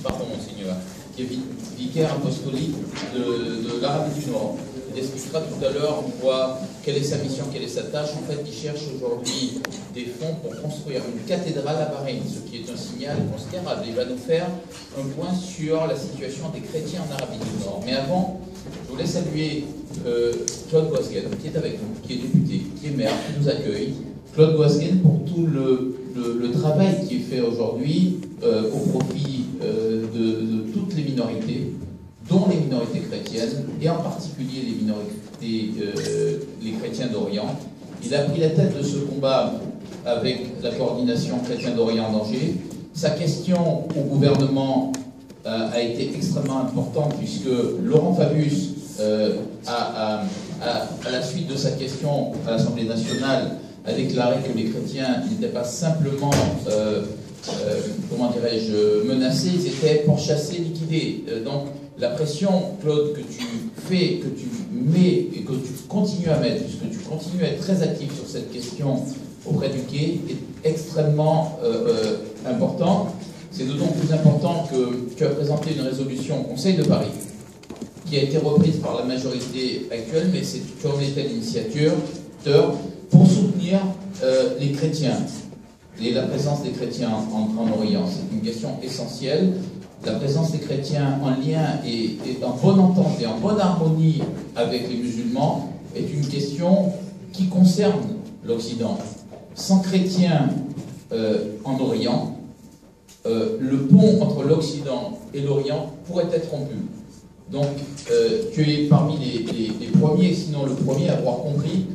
pardon Monseigneur, qui est vicaire apostolique de l'Arabie du Nord. Il expliquera tout à l'heure quelle est sa mission, quelle est sa tâche. En fait, il cherche aujourd'hui des fonds pour construire une cathédrale à Bahreïn, ce qui est un signal considérable. Il va nous faire un point sur la situation des chrétiens en Arabie du Nord. Mais avant, je voulais saluer Claude Goasguen, qui est avec nous, qui est député, qui est maire, qui nous accueille. Claude Goasguen pour tout le travail qui est fait aujourd'hui au profit de toutes les minorités, dont les minorités chrétiennes, et en particulier les minorités, les chrétiens d'Orient. Il a pris la tête de ce combat avec la coordination chrétien d'Orient en danger. Sa question au gouvernement a été extrêmement importante, puisque Laurent Fabius, à la suite de sa question à l'Assemblée nationale, a déclaré que les chrétiens n'étaient pas simplement, comment dirais-je, menacés, ils étaient pourchassés, liquidés. Donc la pression, Claude, que tu fais, que tu mets et que tu continues à mettre, puisque tu continues à être très actif sur cette question auprès du quai, est extrêmement important. C'est d'autant plus important que tu as présenté une résolution au Conseil de Paris, qui a été reprise par la majorité actuelle, mais tu en étais l'initiateur pour soutenir les chrétiens et la présence des chrétiens en Orient. C'est une question essentielle. La présence des chrétiens en lien et en bonne entente et en bonne harmonie avec les musulmans est une question qui concerne l'Occident. Sans chrétiens en Orient, le pont entre l'Occident et l'Orient pourrait être rompu. Donc, tu es parmi les premiers, sinon le premier, à avoir compris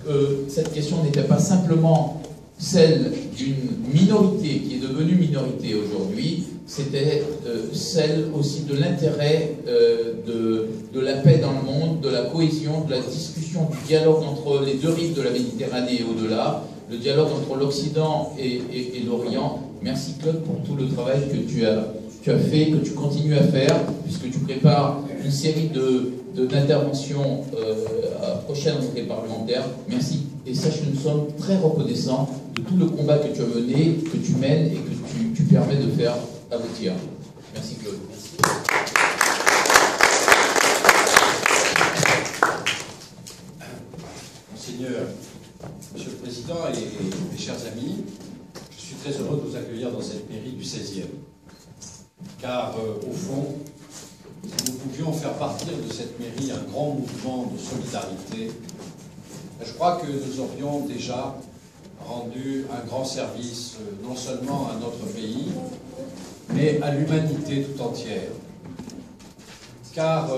que cette question n'était pas simplement celle d'une minorité qui est devenue minorité aujourd'hui, c'était celle aussi de l'intérêt de la paix dans le monde, de la cohésion, de la discussion, du dialogue entre les deux rives de la Méditerranée et au-delà, le dialogue entre l'Occident et l'Orient. Merci Claude pour tout le travail que tu as fait, que tu continues à faire, puisque tu prépares une série d'interventions à prochaine rentrée parlementaire. Merci. Et sache que nous sommes très reconnaissants de tout le combat que tu as mené, que tu mènes et que tu permets de faire aboutir. Merci Claude. Monseigneur, Monsieur le Président et mes chers amis, je suis très heureux de vous accueillir dans cette mairie du 16e. Car, au fond, si nous pouvions faire partir de cette mairie un grand mouvement de solidarité, je crois que nous aurions déjà rendu un grand service non seulement à notre pays, mais à l'humanité tout entière. Car,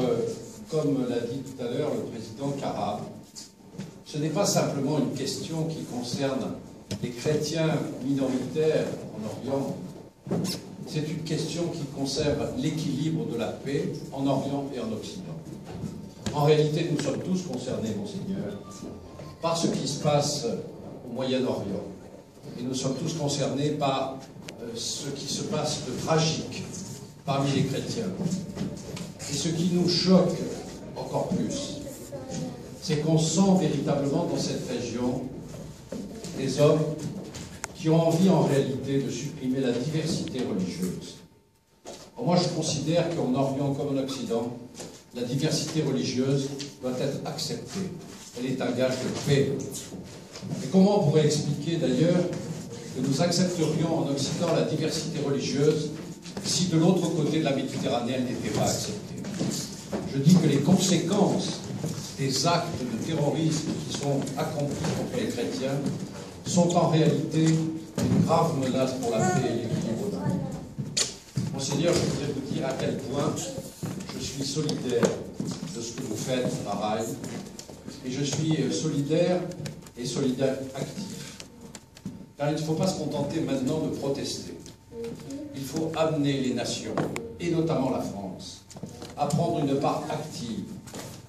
comme l'a dit tout à l'heure le président Kara, ce n'est pas simplement une question qui concerne les chrétiens minoritaires en Orient, c'est une question qui concerne l'équilibre de la paix en Orient et en Occident. En réalité, nous sommes tous concernés, Monseigneur, par ce qui se passe au Moyen-Orient. Et nous sommes tous concernés par ce qui se passe de tragique parmi les chrétiens. Et ce qui nous choque encore plus, c'est qu'on sent véritablement dans cette région des hommes qui ont envie en réalité de supprimer la diversité religieuse. Alors moi je considère qu'en Orient comme en Occident, la diversité religieuse doit être acceptée. Elle est un gage de paix. Et comment on pourrait expliquer d'ailleurs que nous accepterions en Occident la diversité religieuse si de l'autre côté de la Méditerranée elle n'était pas acceptée? Je dis que les conséquences des actes de terrorisme qui sont accomplis contre les chrétiens sont en réalité une grave menace pour la paix et l'équilibre du monde. Monseigneur, je voudrais vous dire à quel point je suis solidaire de ce que vous faites à Bahreïn, et je suis solidaire actif. Car il ne faut pas se contenter maintenant de protester. Il faut amener les nations, et notamment la France, à prendre une part active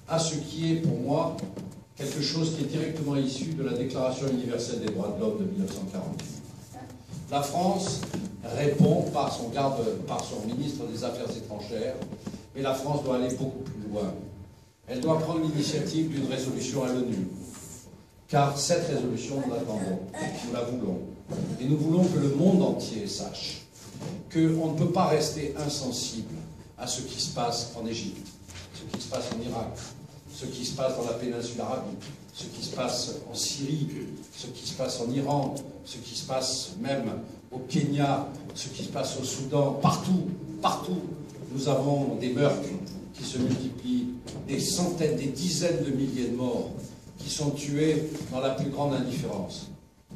à ce qui est pour moi quelque chose qui est directement issu de la Déclaration universelle des droits de l'homme de 1948. La France répond par son ministre des Affaires étrangères, mais la France doit aller beaucoup plus loin. Elle doit prendre l'initiative d'une résolution à l'ONU, car cette résolution, nous l'attendons, nous la voulons. Et nous voulons que le monde entier sache qu'on ne peut pas rester insensible à ce qui se passe en Égypte, ce qui se passe en Irak, ce qui se passe dans la péninsule arabique, ce qui se passe en Syrie, ce qui se passe en Iran, ce qui se passe même au Kenya, ce qui se passe au Soudan, partout, partout, nous avons des meurtres qui se multiplient, des centaines, des dizaines de milliers de morts qui sont tués dans la plus grande indifférence.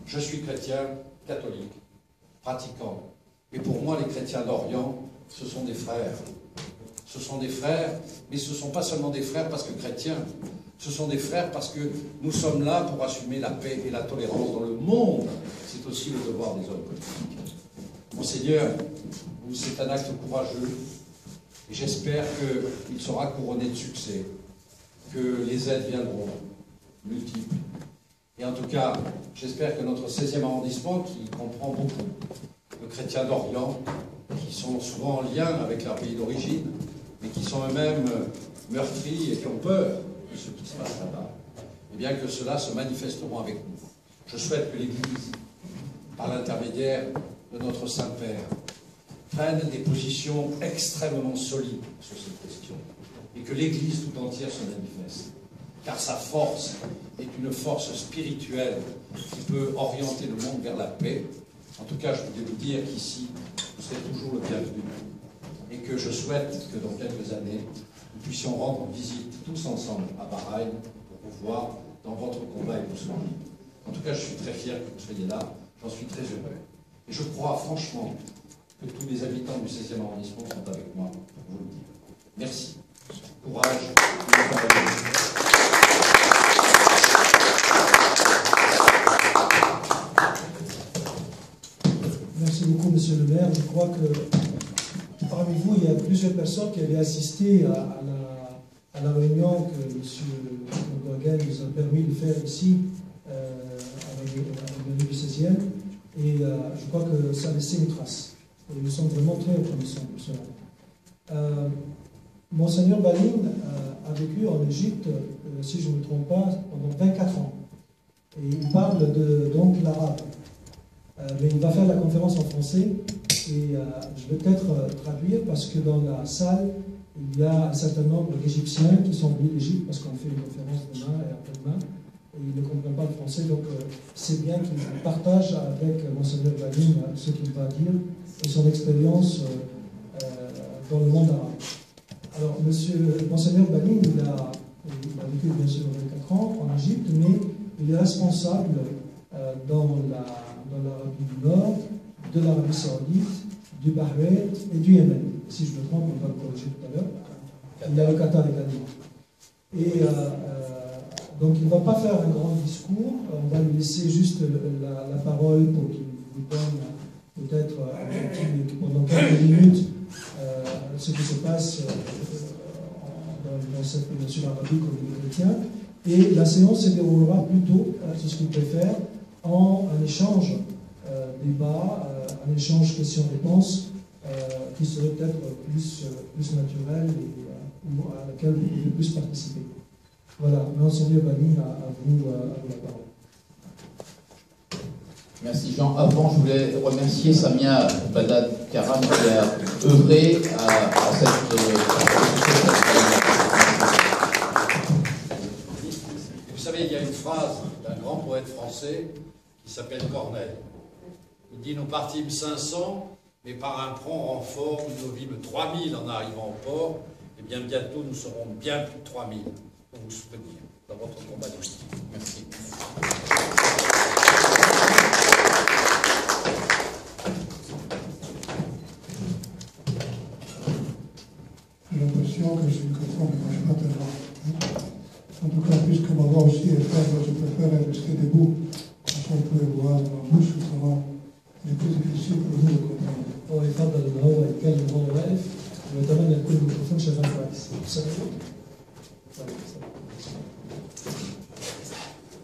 Je suis chrétien, catholique, pratiquant, et pour moi les chrétiens d'Orient, ce sont des frères. Ce sont des frères, mais ce ne sont pas seulement des frères parce que chrétiens, ce sont des frères parce que nous sommes là pour assumer la paix et la tolérance dans le monde. C'est aussi le devoir des hommes politiques. Monseigneur, c'est un acte courageux et j'espère qu'il sera couronné de succès, que les aides viendront multiples. Et en tout cas, j'espère que notre 16e arrondissement, qui comprend beaucoup de chrétiens d'Orient, qui sont souvent en lien avec leur pays d'origine, mais qui sont eux-mêmes meurtris et qui ont peur de ce qui se passe là-bas, et bien que cela se manifesteront avec nous. Je souhaite que l'Église, par l'intermédiaire de notre Saint-Père, prenne des positions extrêmement solides sur cette question, et que l'Église tout entière se manifeste, car sa force est une force spirituelle qui peut orienter le monde vers la paix. En tout cas, je voulais vous dire qu'ici, vous serez toujours le bienvenu, et que je souhaite que dans quelques années, nous puissions rendre visite tous ensemble à Bahreïn pour vous voir dans votre combat et vous soutenir. En tout cas, je suis très fier que vous soyez là, j'en suis très heureux. Et je crois franchement que tous les habitants du 16e arrondissement sont avec moi pour vous le dire. Merci. Courage. Merci beaucoup, Monsieur le maire. Je crois que parmi vous, il y a plusieurs personnes qui avaient assisté à la réunion que M. Gourgen nous a permis de faire ici, avec le du 16e. Et je crois que ça a laissé une trace. Et nous sommes vraiment très reconnaissants pour cela. Monseigneur Baline a vécu en Égypte, si je ne me trompe pas, pendant 24 ans. Et il parle donc l'arabe. Mais il va faire la conférence en français et je vais peut-être traduire parce que dans la salle, il y a un certain nombre d'Égyptiens qui sont venus d'Égypte parce qu'on fait une conférence demain et après-demain et ils ne comprennent pas le français, donc c'est bien qu'il partage avec Monseigneur Baline ce qu'il va dire et son expérience dans le monde arabe. Alors, Monseigneur Baline, il a vécu bien sûr 24 ans en Égypte, mais il est responsable dans l'Arabie du Nord, de l'Arabie Saoudite, du Bahreïn et du Yémen. Si je me trompe, on va le corriger tout à l'heure. Il y a le Qatar également. Et donc il ne va pas faire un grand discours, on va lui laisser juste la parole pour qu'il vous donne peut-être pendant quelques minutes ce qui se passe dans cette péninsule arabique au niveau chrétien. Et la séance se déroulera plutôt, c'est ce qu'il préfère, en un échange débat, un échange questions-réponses qui serait peut-être plus naturel et à laquelle vous pouvez plus participer. Voilà, Monseigneur Baline, à vous la parole. Merci Jean. Avant, je voulais remercier Samia Badad Karam qui a œuvré à cette... Vous savez, il y a une phrase d'un grand poète français qui s'appelle Corneille. Il dit « Nous partîmes 500, mais par un prompt renfort, nous vîmes 3000 en arrivant au port, et bien bientôt nous serons bien plus de 3000 pour vous soutenir dans votre combat d'hostie. » Merci. J'ai l'impression que c'est une question qui ne marche pas tellement. En tout cas, puisque ma voix aussi est faible, je préfère rester debout. Comme ça, vous pouvez voir dans ma bouche, autrement, il est plus difficile pour vous de comprendre. هو يفضل ان هو يتكلم وهو واقف ويتمنى يكون الميكروفون شغال كويس.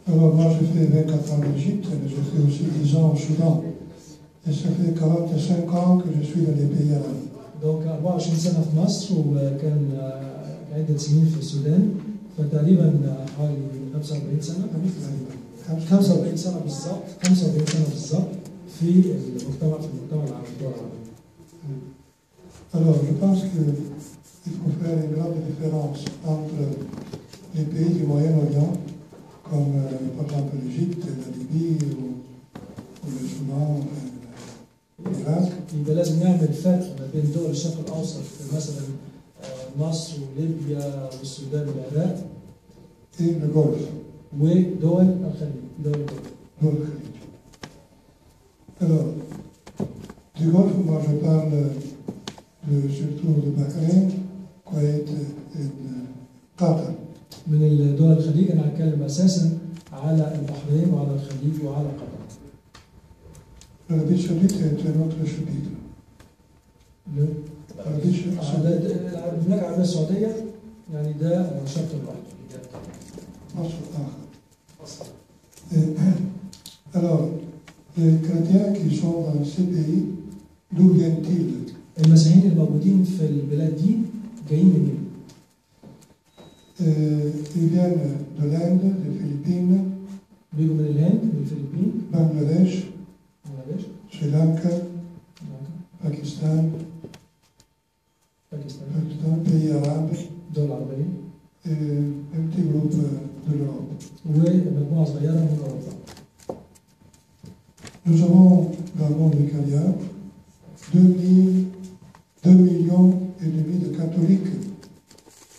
Alors moi j'ai fait 24 ans en Égypte, mais j'ai fait aussi 10 ans au Soudan. Et ça fait 45 ans que je suis dans les pays arabes. Donc 24 سنة في مصر وكان عدة سنين في السودان فتقريبا حوالي 45 سنة 45 سنة بالضبط 45 سنة بالضبط في المجتمع العربي. Alors, je pense qu'il faut faire une grande différence entre les pays du Moyen-Orient, comme par exemple l'Égypte, la Libye ou le Soudan, l'Irak. يبقى لازم نعمل فرق ما بين دول الشرق الاوسط مثلا مصر وليبيا والسودان والعراق et le Golfe. ودول الخليج دول الجولف. Dol Khalid. Alors, du Golfe, moi je parle surtout de Bahreïn, Koweït et Qatar. من الدول الخليج انا هتكلم اساسا على البحرين وعلى الخليج وعلى قطر. L'Arabie Saoudite est un autre chapitre. L'Arabie Saoudite, المملكه العربيه السعوديه يعني ده شابتر لوحده. Alors, les chrétiens qui sont dans ces pays, d'où viennent-ils? المسيحيين الموجودين في البلاد دي جايين منين؟ Ils viennent de l'Inde, des Philippines, بيجوا من الهند من الفلبين Bangladesh, بنغلاديش Sri Lanka, Pakistan, باكستان pays arabes, دول عربيه et un petit groupe de l'Europe. ومجموعه صغيره من اوروبا. Nous avons dans le monde vicariat 2 millions et demi de catholiques,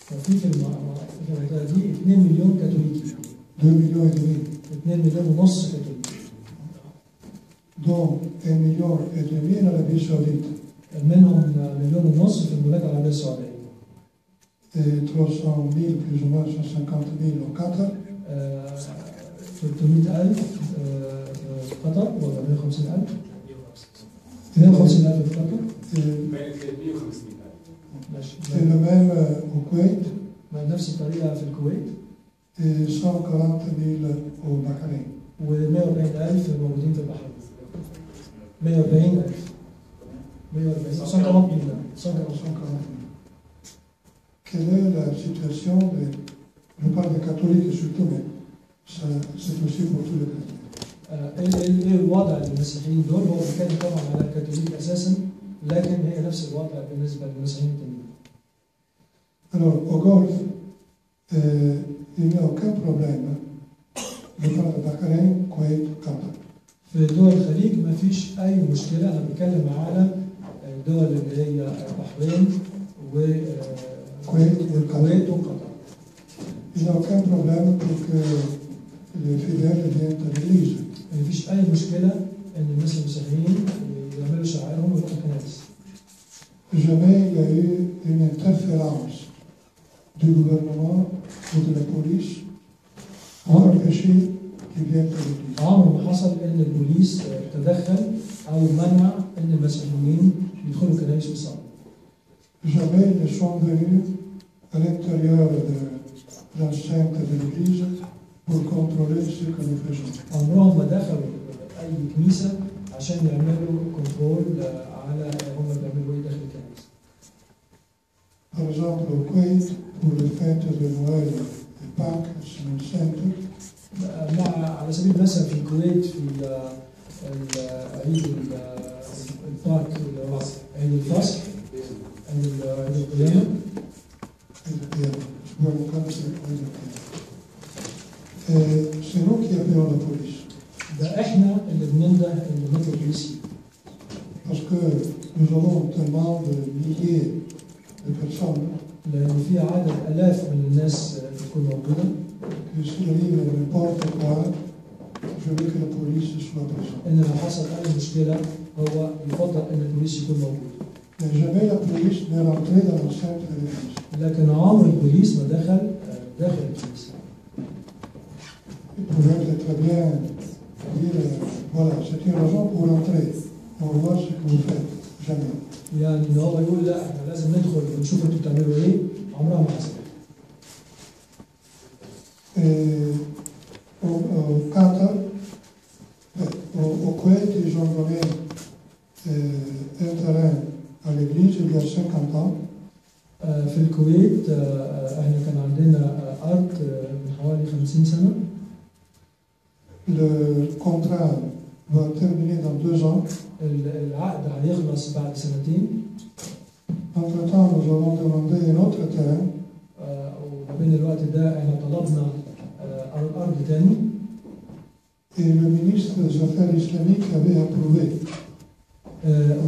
ففي المنطقه دي 2 مليون كاثوليكي 2 millions et demi, 2 مليون ونص كاثوليكي dont 1 million et demi en Arabie Saoudite منهم مليون ونص في المملكه العربيه السعوديه et 300 000, plus ou moins 150 000 au Qatar, 300,000 في قطر ولا 150,000 150,000 في قطر ماشي et le même au Koweït نفس الطريقه في الكويت et 140 000 au Bahreïn. و140,000 موجودين في البحرين 140,000 140 140 000. Quelle est la situation je parle des catholiques surtout, mais c'est aussi pour tous les chrétiens. ايه الوضع للمسيحيين دول؟ هو بيتكلم طبعا على الكاثوليك اساسا لكن هي نفس الوضع بالنسبه للمسيحيين التانيين. Alors, au Golfe, il n'y a aucun problème. Je parle de Bahreïn, Koweït, Qatar. في دول الخليج ما فيش اي مشكله، انا بتكلم على الدول اللي هي البحرين والكويت وقطر. Il n'y a aucun problème pour que les fidèles viennent à l'église. ما فيش اي مشكله ان الناس المسيحيين يعملوا شعائرهم ويروحوا الكنائس. Jamais il y a eu une interférence du gouvernement ou de la police pour empêcher qu'ils viennent à l'église. عمر ما حصل ان البوليس تدخل او منع ان المسيحيين يدخلوا الكنائس ويصلوا. Jamais ils ne sont venus à l'intérieur de l'enceinte de l'église pour contrôler ce que nous faisons. عمرهم ما دخلوا اي كنيسه عشان يعملوا كنترول على هم بيعملوا ايه داخل الكنيسه. Par exemple, au Koweït, pour les fêtes de Noël et Pâques, Semaine Sainte, على سبيل المثل في الكويت في عيد الباك اللي هو عيد الفصح عيد القيامه c'est nous qui appelons la police. ده احنا اللي بننده اللي بنطلب البوليس. Parce que nous avons tellement de milliers de personnes لان في عدد الاف من الناس بتكون موجوده. que s'il arrive n'importe quoi, je veux que la police soit présente. ان لو حصل اي مشكله هو يفضل ان البوليس يكون موجود. Mais jamais la police n'est rentrée dans l'enceinte de l'église. لكن عمر البوليس ما دخل داخل الكنيسه. Il pourrait très bien dire voilà, c'est une raison pour rentrer. On voit ce que vous faites. Jamais. يعني ان هو يقول لا احنا لازم ندخل ونشوف انتوا بتعملوا ايه، عمرها ما حصلت. Au Qatar, au Koweït, ils ont donné un terrain à l'église il y a 50 ans. في الكويت احنا كان عندنا ارض من حوالي 50 سنه. Le contrat va terminer dans 2 ans. العقد هيخلص بعد سنتين. Entre-temps, nous avons demandé un autre terrain. وبين الوقت ده احنا طلبنا أرض تاني. Et le ministre des Affaires islamiques avait approuvé.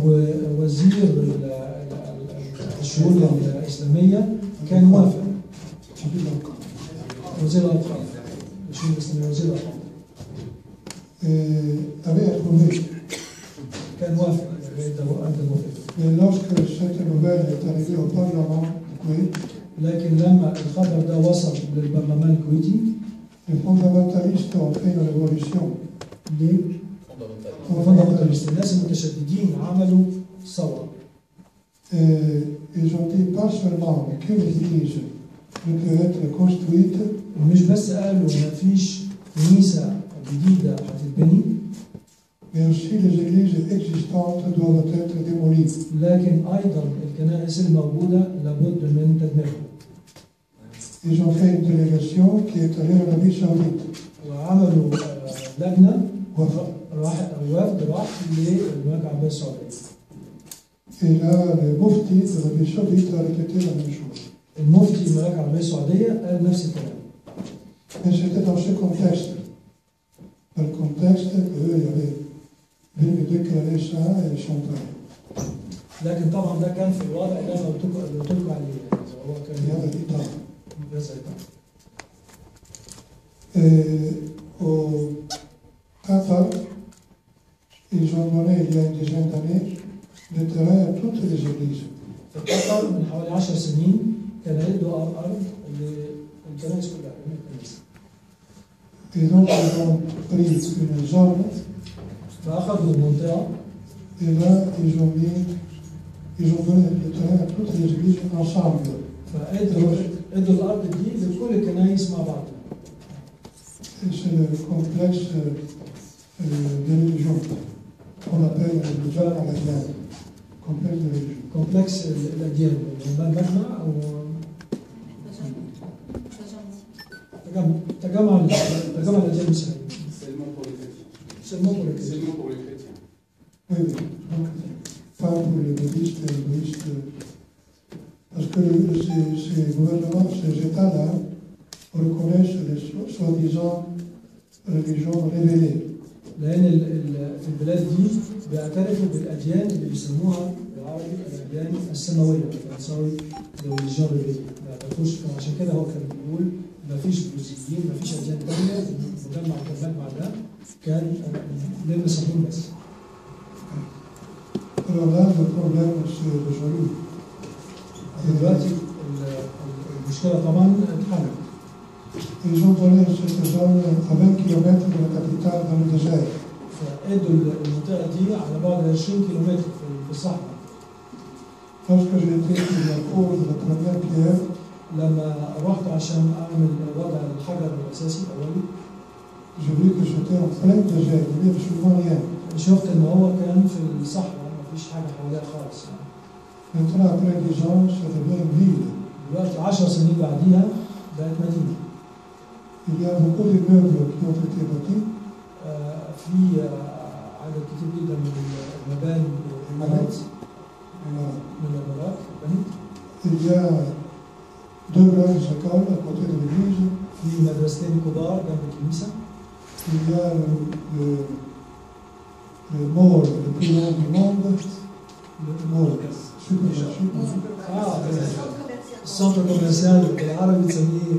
ووزير الشؤون الإسلامية كان موافق. وزير الأوقاف. الشؤون الإسلامية وزير الأوقاف. Avait approuvé. كان موافق. Mais lorsque cette nouvelle est arrivée au Parlement du Koweït, لكن لما الخبر ده وصل للبرلمان الكويتي، les fondamentalistes ont fait une révolution. ليه؟ الفوندامنتاليست الناس المتشددين عملوا ثورة. Ils ont dit pas seulement qu'une église ne peut être construite, مش بس قالوا ما فيش كنيسة جديدة هتتبني، mais aussi les églises existantes doivent être démolies. لكن أيضا الكنائس الموجودة لابد من تدميرها. Ils ont fait une délégation qui est allée en Arabie Saoudite. وعملوا لجنة وفد راح للمملكة العربية السعودية. Et là, le mufti de l'Arabie Saoudite a répété la même chose. المفتي المملكة العربية السعودية قال نفس الكلام. Mais c'était dans ce contexte. Dans le contexte qu'eux, ils avaient déclaré ça et ils sont prêts. لكن طبعا ده كان في الوضع اللي انا قلت لكم عليه، هو كان Il y avait l'État. Au Qatar, ils ont donné il y a une dizaine d'années le terrain à toutes les églises. في قطر من حوالي 10 سنين كان عنده أرض للكنائس كلها. Et donc, ils ont pris une zone. فأخذوا منطقة. Et là, ils ont donné le terrain à toutes les églises ensemble. فادوا الأرض دي لكل الكنائس مع بعض. C'est le complexe de religion qu'on appelle le Jal al-Adyan. Complexe de religion. كومبلكس الأديان، مجمع أو تجمع الأديان المسيحية. Seulement pour les chrétiens. Oui, oui. Donc, pas pour les bouddhistes et les bouddhistes. Parce que ces gouvernements, ces États-là, reconnaissent les soi-disant religions révélées. لأن في البلاد دي بيعترفوا بالأديان اللي بيسموها بالعربي الأديان السماوية، الفرنساوي الريليجيون ريفيلي، ما بيعترفوش. عشان كده هو كان بيقول ما فيش بوذيين، ما فيش أديان تانية. المجمع ده كان للمسيحيين بس. Alors là, le problème s'est résolu. دلوقتي المشكلة طبعا اتحلت. Ils ont donné cette zone à 20 km de la capitale dans le désert. فادوا المنطقة دي على بعد 20 كيلومتر في الصحراء. Lorsque j'ai été sur la cour de la première pierre, لما رحت عشان أعمل وضع الحجر الأساسي الأولي، j'ai vu que j'étais en plein désert, il n'y avait absolument rien. شفت إن هو كان في الصحراء مفيش حاجة حواليها خالص. Maintenant, après 10 ans, ça devient une ville. دلوقتي 10 سنين بعديها بقت مدينة. Il y a beaucoup d'immeubles qui ont été bâtis. في عدد كتير جدا من المباني والعمارات من العمارات بنت. Il y a 2 grandes écoles à côté de l'église. في مدرستين كبار جنب الكنيسة. Il y a le mall le plus long du monde. Le mall, supermarché. السنتر كوميرسيال بالعربي بنسميه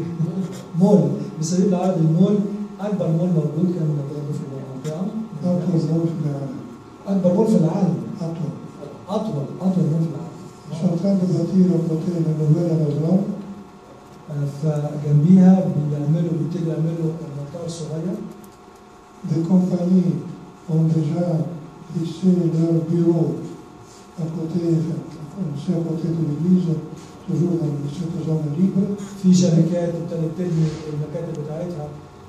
مول، بنسميه بالعربي المول. أكبر مول موجود كان موجود في المنطقة. أكبر مول في العالم. أطول مول في العالم. Ils sont en train de bâtir à côté la nouvelle Amazon. فجنبيها بيبتدوا يعملوا مطار صغير. Des compagnies ont déjà fixé leur bureau à côté de l'église, toujours dans cette zone libre. في شركات ابتدت تبني المكاتب بتاعتها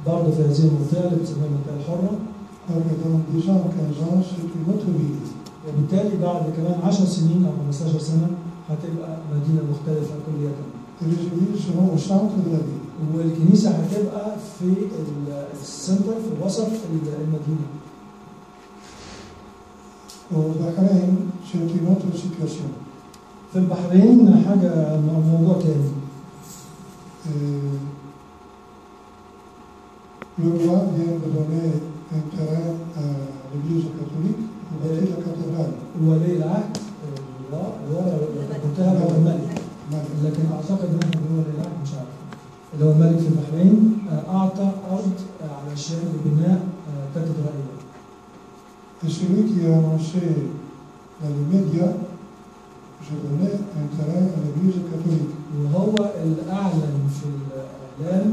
برضه في هذه المنطقة اللي بتسميها المنطقة الحرة. Dans 10 ans, 15 ans, c'est une autre ville. وبالتالي بعد كمان 10 سنين أو 15 سنة هتبقى مدينة مختلفة كليا. Et les églises seront au centre de la ville. والكنيسة هتبقى في السنتر، في وسط المدينة. Au Bahreïn, c'est une autre situation. في البحرين حاجة موضوع تاني. Le roi vient de donner un terrain à l'église catholique pour bâtir la cathédrale. ولي العهد الورقة كتبتها هو الملك، لكن أعتقد إن إحنا بنقول ولي العهد مش عارف. اللي هو الملك في البحرين أعطى أرض علشان بناء كاتدرائية. Et celui qui a annoncé dans les médias, je donnais un terrain à l'église catholique. وهو اللي أعلن في الإعلام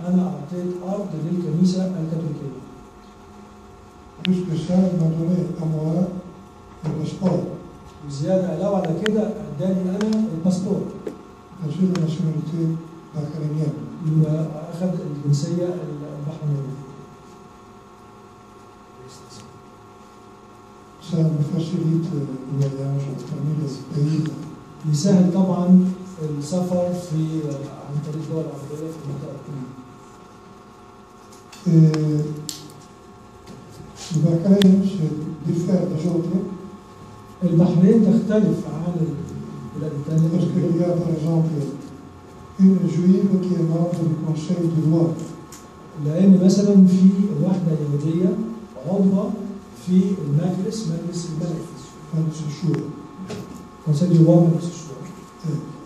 أنا أعطيت أرض للكنيسة الكاثوليكية. Plus que ça, il m'a donné à moi le passeport. وزيادة علاوة على كده اداني أنا الباسبور. J'ai la nationalité bahreïnienne. وأخذ الجنسية البحرينية. Ça me facilite le voyage parmi les pays. يسهل طبعا السفر عن طريق الدول العربية في المنطقة كلها. Le Bahreïn se diffère des autres. البحرين تختلف عن البلاد الثانية. Parce qu'il y a par exemple une juive qui est membre du conseil du roi. لأن مثلا في واحدة يهودية عضوة في مجلس الملك. مجلس الشورى. conseil du roi مجلس الشورى.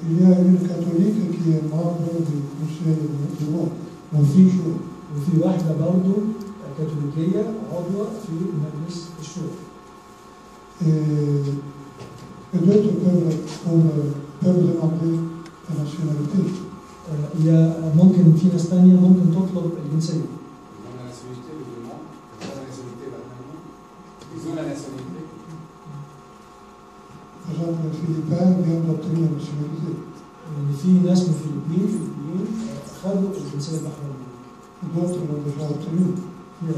Il y a une catholique qui est membre du conseil du roi. وفي واحدة برضه كاثوليكية عضوة في مجلس الشورى. Et d'autres peuvent demander la nationalité. ممكن في ناس ثانية ممكن تطلب الجنسية. Par exemple, les Philippins viennent d'obtenir la nationalité. يعني في ناس من الفلبين خدوا الجنسية البحرينية. D'autres l'ont déjà obtenu.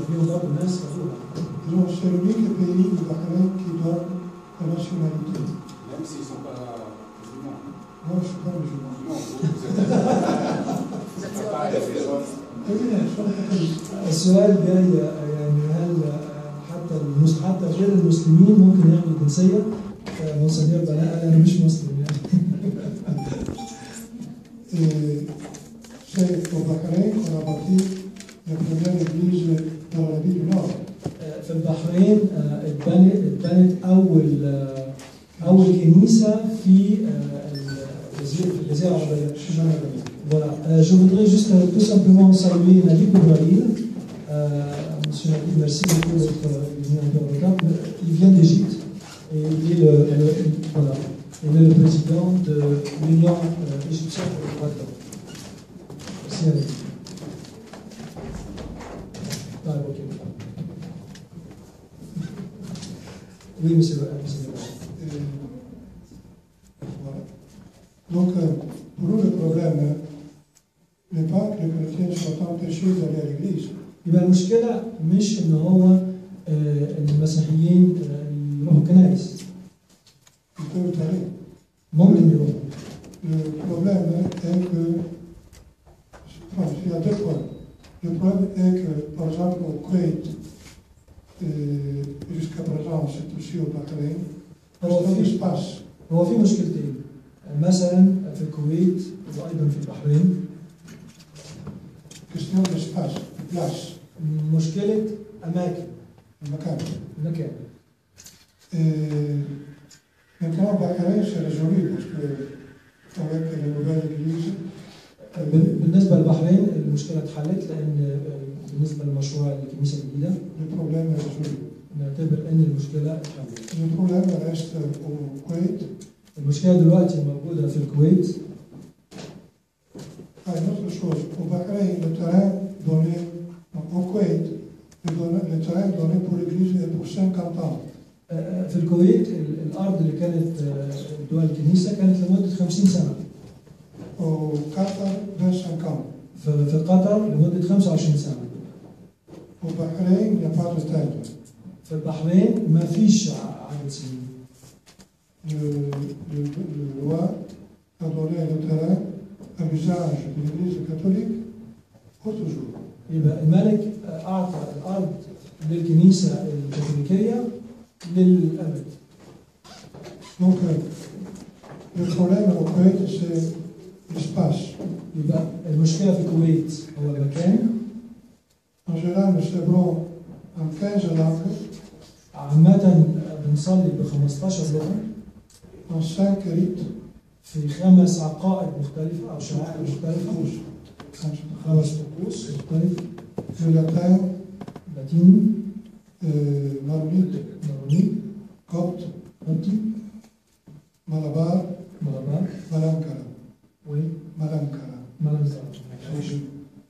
فيهم برضه ناس خدوها. Donc c'est l'unique pays du Bahreïn qui donne la nationalité. Même s'ils ne sont pas musulmans. Moi, je ne suis pas musulman. Non, vous êtes pas pareil avec les autres. السؤال جاي يعني هل حتى غير المسلمين ممكن ياخدوا الجنسية؟ مونسنيور بلاء أنا مش مسلم يعني. C'est au Bahreïn qu'on a bâti la première église dans l'Arabie du Nord. في البحرين اتبنت أول كنيسة في الجزيرة العربية. Voilà. Je voudrais juste tout simplement saluer Nabil Boubrahil. Monsieur Nabil, merci beaucoup d'être venu un peu en retard. Il vient d'Égypte et il est le président de l'Union égyptienne pour le droit de l'homme. Merci à vous. Oui, monsieur. Voilà. Donc, pour nous, le problème n'est pas que les chrétiens soient empêchés d'aller à l'église. يبقى المشكلة مش إن هو المسيحيين يروحوا الكنائس. Ils peuvent aller. ممكن يروحوا. Le problème est que, enfin, il y a deux points. Le problème est que, par exemple, au Koweït, jusqu'à présent, c'est aussi au Bahreïn, c'est un espace. هو في مشكلتين. مثلا في الكويت وأيضا في البحرين. Question d'espace, de place. مشكلة أماكن. مكان. Maintenant, Bahreïn, c'est résolu parce que, avec la nouvelle église, بالنسبة للبحرين المشكلة اتحلت لأن بالنسبة لمشروع الكنيسة الجديدة. le problème est résolu. نعتبر أن المشكلة اتحلت. Le problème reste au Koweït. المشكلة دلوقتي موجودة في الكويت. Une autre chose, au Bahreïn, le terrain donné, au Koweït, le terrain donné pour l'église est pour 50 ans. في الكويت الأرض اللي كانت جوا الكنيسة كانت لمدة 50 سنة. Au Qatar, 25 ans. في قطر لمدة 25 سنة. Au Bahreïn, il n'y a pas de terre. في البحرين ما فيش عدد سنين. Le roi a donné le terrain à l'usage de l'église catholique pour toujours. يبقى الملك أعطى الأرض للكنيسة الكاثوليكية للأبد. Donc, le problème au Koweït, c'est l'espace. يبقى المشكلة في الكويت هو المكان. En général, nous célébrons en 15 langues, عامة بنصلي ب 15 لغة en 5 rites, في 5 عقائد مختلفة أو شعائر مختلفة، 5 طقوس مختلفة. le latin, لاتيني، maronite, ماروني، copte, قبطي، malabar, مغربي، malankara. وملنكرة.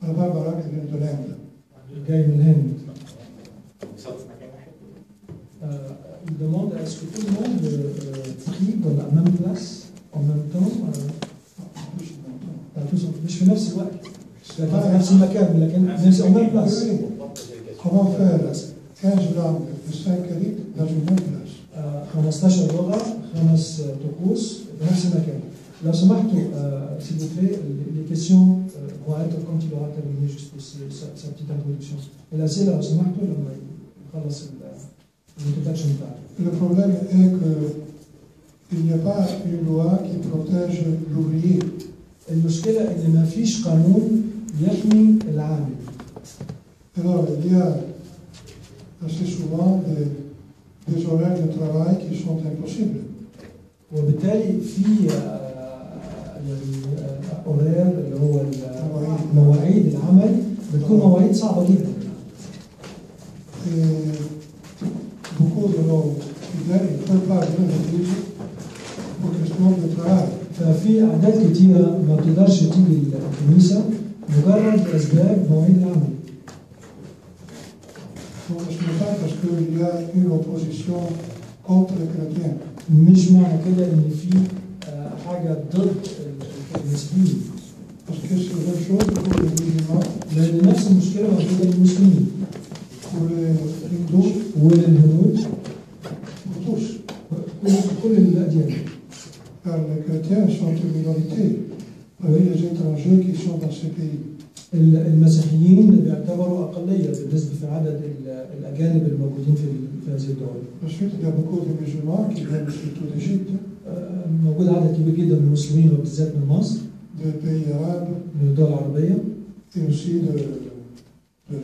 Malabar Barak vient de l'Inde. جاي من الهند. Il demande est-ce que tout le monde prie dans la même place en même temps مش في نفس الوقت لكن في نفس المكان لكن نفس en même place. Comment faire 15 langues et 5 rites dans une même place? 15 لغة 5 طقوس بنفس المكان. لو سمحتوا s'il vous plaît les questions vont être quand il aura terminé juste sa petite introduction. الأسئلة لو سمحتوا لما يخلص l'introduction بتاعته. Le problème est qu'il n'y a pas une loi qui protège l'ouvrier. المشكلة إن ما فيش قانون يحمي العامل. Alors, il y a assez souvent des horaires de travail qui sont impossibles. وبالتالي في أورير اللي هو مواعيد العمل بتكون مواعيد صعبة جدا. Beaucoup de nos fidèles ne peuvent pas venir à l'église pour question de travail. ففي أعداد كتيرة ما بتقدرش تيجي الكنيسة مجرد أسباب مواعيد العمل. Donc, ce n'est pas parce qu'il y a une opposition contre les chrétiens. مش معنى كده إن في حاجة ضد المسيحيين. Parce que c'est la même chose pour les musulmans, لأن نفس المشكلة موجودة للمسلمين pour les hindous, وللهنود pour tous. كل الأديان. Car les chrétiens sont une minorité parmi les étrangers qui sont dans ces pays. المسيحيين بيعتبروا أقلية بالنسبة في عدد الأجانب الموجودين في هذه الدول. Ensuite, il y a beaucoup de musulmans qui viennent surtout d'Égypte, موجود عدد كبير جدا من المسلمين وبالذات من مصر. des pays arabes, من الدول العربية. et aussi de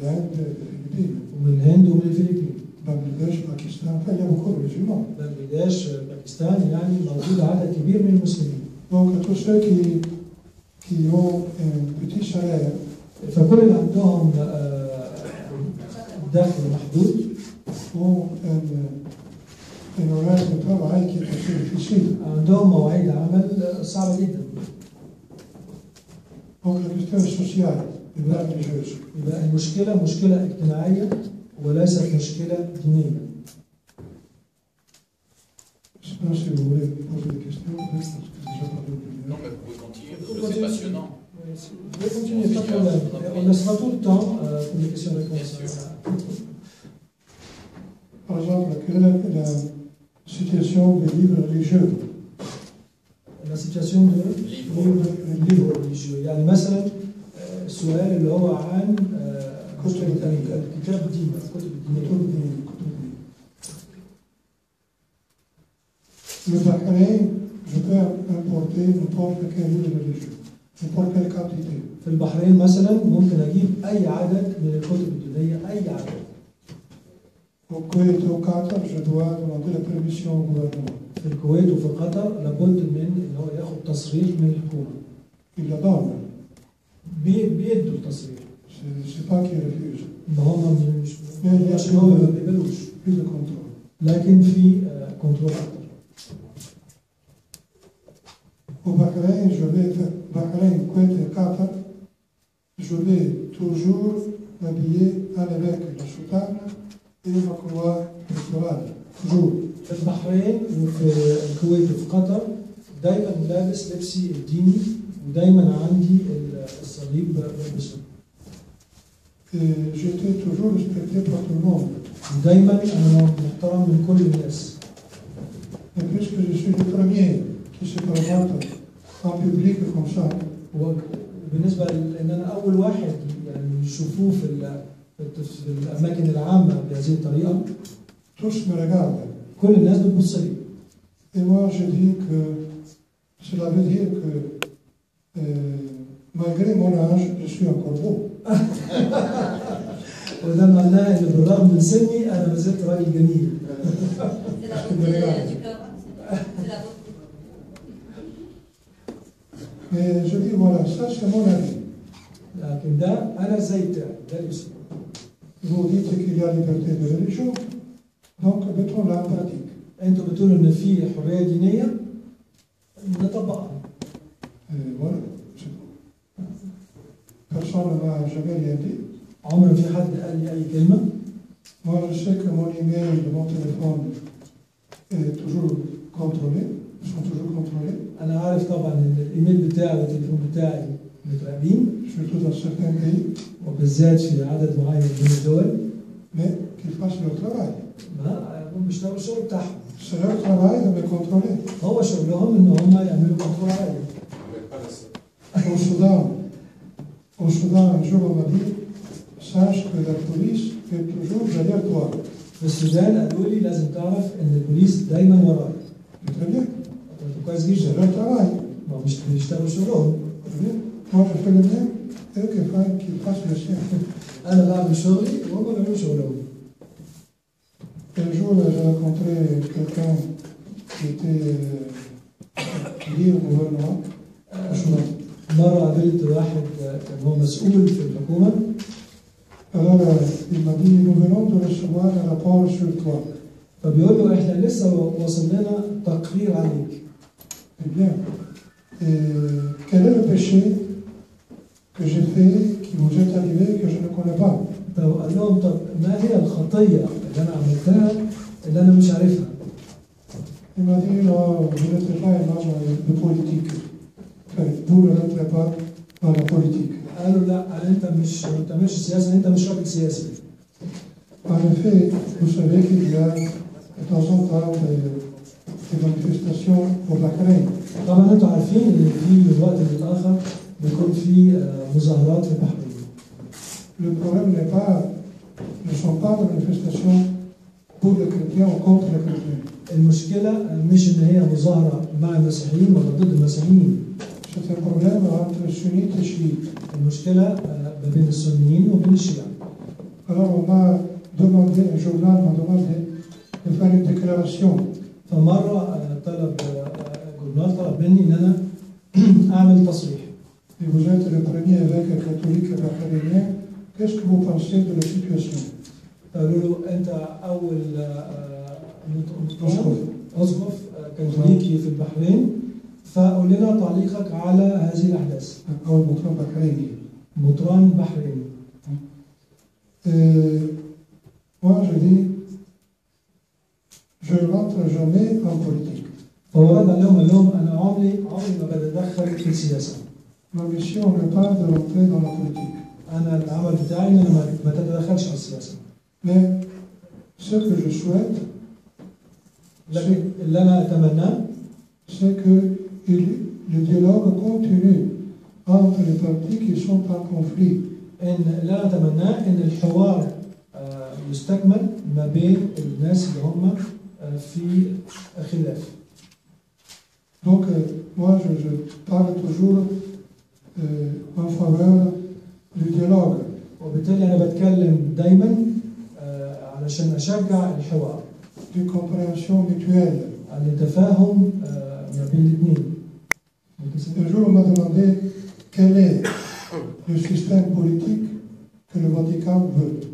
l'Inde et des Philippines. ومن الهند ومن الفلبين. Bangladesh, Pakistan, enfin, il y a beaucoup de musulmans. بنغلاديش، باكستان، يعني موجود عدد كبير من المسلمين. Donc, tous ceux qui ont un petit salaire, فكل اللي عندهم دخل محدود ont un horaire de travail qui est assez difficile. عندهم مواعيد عمل صعبة جدا. Donc, la question est sociale et pas religieuse. يبقى المشكلة مشكلة اجتماعية وليست مشكلة دينية. Je ne sais pas si vous voulez poser des questions, parce que j'ai déjà parlé au début. Non, mais vous pouvez continuer, parce que c'est passionnant. Je vais continuer, pas de problème. On laissera tout le temps pour les questions-réponses. Par exemple, quelle est la situation des livres religieux? La situation de livre religieux. يعني مثلا السؤال اللي هو عن الكتاب الديني، الكتب الدينية. Le Bahreïn, je peux importer n'importe quel livre religieux, n'importe quelle quantité. في البحرين مثلا ممكن اجيب اي عدد من الكتب الدينيه، اي عدد. Au Koweït et au Qatar, je dois demander la permission au gouvernement. في الكويت وفي قطر لابد من ان هو ياخد تصريح من الحكومه. Il la donne. بيدوا التصريح. C'est pas qu'ils refusent. ما هم مش هو ما بيقبلوش. Plus de contrôle. لكن في كنترول اكتر. Au Bahreïn, je vais faire Bahreïn, Koweït et Qatar, je vais toujours m'habiller à l'évêque la soutane et ma croix électorale. Toujours. في البحرين وفي الكويت وفي قطر دايما لابس لبسي الديني ودايما عندي الصليب بلبسه. J'étais toujours respecté par tout le monde. ودايما انا محترم من كل الناس. Et puisque je suis le premier qui se présente en public comme ça, وبالنسبه لان انا اول واحد يعني يشوفوه في الاماكن العامه بهذه الطريقه. tous me regardent. كل الناس بتبص لي. Et moi, je dis que cela veut dire que malgré mon âge, je suis encore beau. وده معناه ان بالرغم من سني انا ما زلت راجل جميل. Mais je dis voilà, ça c'est mon avis. لكن ده انا زي بتاعي، ده الاسلوب. Vous dites qu'il y a liberté de religion, donc mettons-la en pratique. انتوا بتقولوا ان في حريه دينيه، نطبقها. Voilà. Personne ne m'a jamais rien dit. عمر في حد قال لي اي كلمه. Moi, je sais que mon email de mon téléphone est toujours contrôlé, ils sont toujours contrôlés. انا عارف طبعا ان الايميل بتاعي والتليفون بتاعي متراقبين، surtout dans certains pays, وبالذات في عدد معين من الدول. mais qu'ils fassent leur travail. ما هم بيشتغلوا الشغل بتاعهم. C'est leur travail de me contrôler. هو شغلهم ان هم يعملوا كنترول عليا. Au Soudan, un jour on m'a dit, sache que la police est toujours derrière toi. في السودان قالوا لي لازم تعرف ان البوليس دايما وراك. Très bien. كويس C'est جدا. leur travail. ما مش بيشتغلوا شغلهم. Très bien. Moi, je fais le même, eux qu'ils fassent le sien. انا بعمل شغلي وهم بيعملوا شغلهم. Un jour, j'ai rencontré quelqu'un qui était lié au gouvernement au Soudan. مرة قابلت واحد كان هو مسؤول في الحكومة. Alors, il m'a dit, nous venons de recevoir un rapport sur toi. فبيقول له احنا لسه وصل لنا تقرير عليك. Eh bien, et quel est le péché que j'ai fait, qui vous est arrivé, que je ne connais pas? طب قال لهم طب ما هي الخطية اللي أنا عملتها اللي أنا مش عارفها؟ Il m'a dit, non, vous n'êtes pas un homme de politique. Enfin, vous ne rentrez pas dans la politique. قالوا لا أنت مش ما بتعملش سياسة، أنت مش راجل سياسي. En effet, vous savez qu'il y a de temps en temps des manifestations au Bahreïn. طبعا أنتوا عارفين إن في وقت من الآخر بيكون في مظاهرات في البحرين. Le problème ne sont pas des manifestations pour les chrétiens ou contre les chrétiens. المشكلة مش إن هي مظاهرة مع المسيحيين ولا ضد المسيحيين. C'est un problème entre sunnites et chiites. المشكلة ما بين السنيين وبين الشيعة. Alors on m'a demandé, un journal m'a demandé de faire une déclaration. فمرة طلب جورنال طلب مني إن أنا أعمل تصريح. Et vous êtes le premier évêque catholique bahreïnien. Qu'est-ce que vous pensez de la situation? قالوا له أنت أول أسقف كاثوليكي في البحرين، فقول لنا تعليقك على هذه الأحداث. أول مطران بحريني. مطران بحريني. Moi je dis, je ne rentre jamais en politique. فهو رد عليهم قال لهم أنا عمري ما بتدخل في السياسة. Ma mission n'est pas de rentrer dans la politique. أنا العمل بتاعي إن أنا ما تتدخلش في السياسة. Mais ce que je souhaite, لكن اللي أنا أتمناه c'est que le dialogue continue entre les partis qui sont en conflit. إن اللي أنا أتمناه إن الحوار يستكمل ما بين الناس اللي هم في خلاف. Donc moi je parle toujours en faveur du dialogue. وبالتالي أنا بتكلم دايما علشان أشجع الحوار. Du compréhension mutuelle. التفاهم ما بين الاثنين. Un jour on m'a demandé quel est le système politique que le Vatican veut.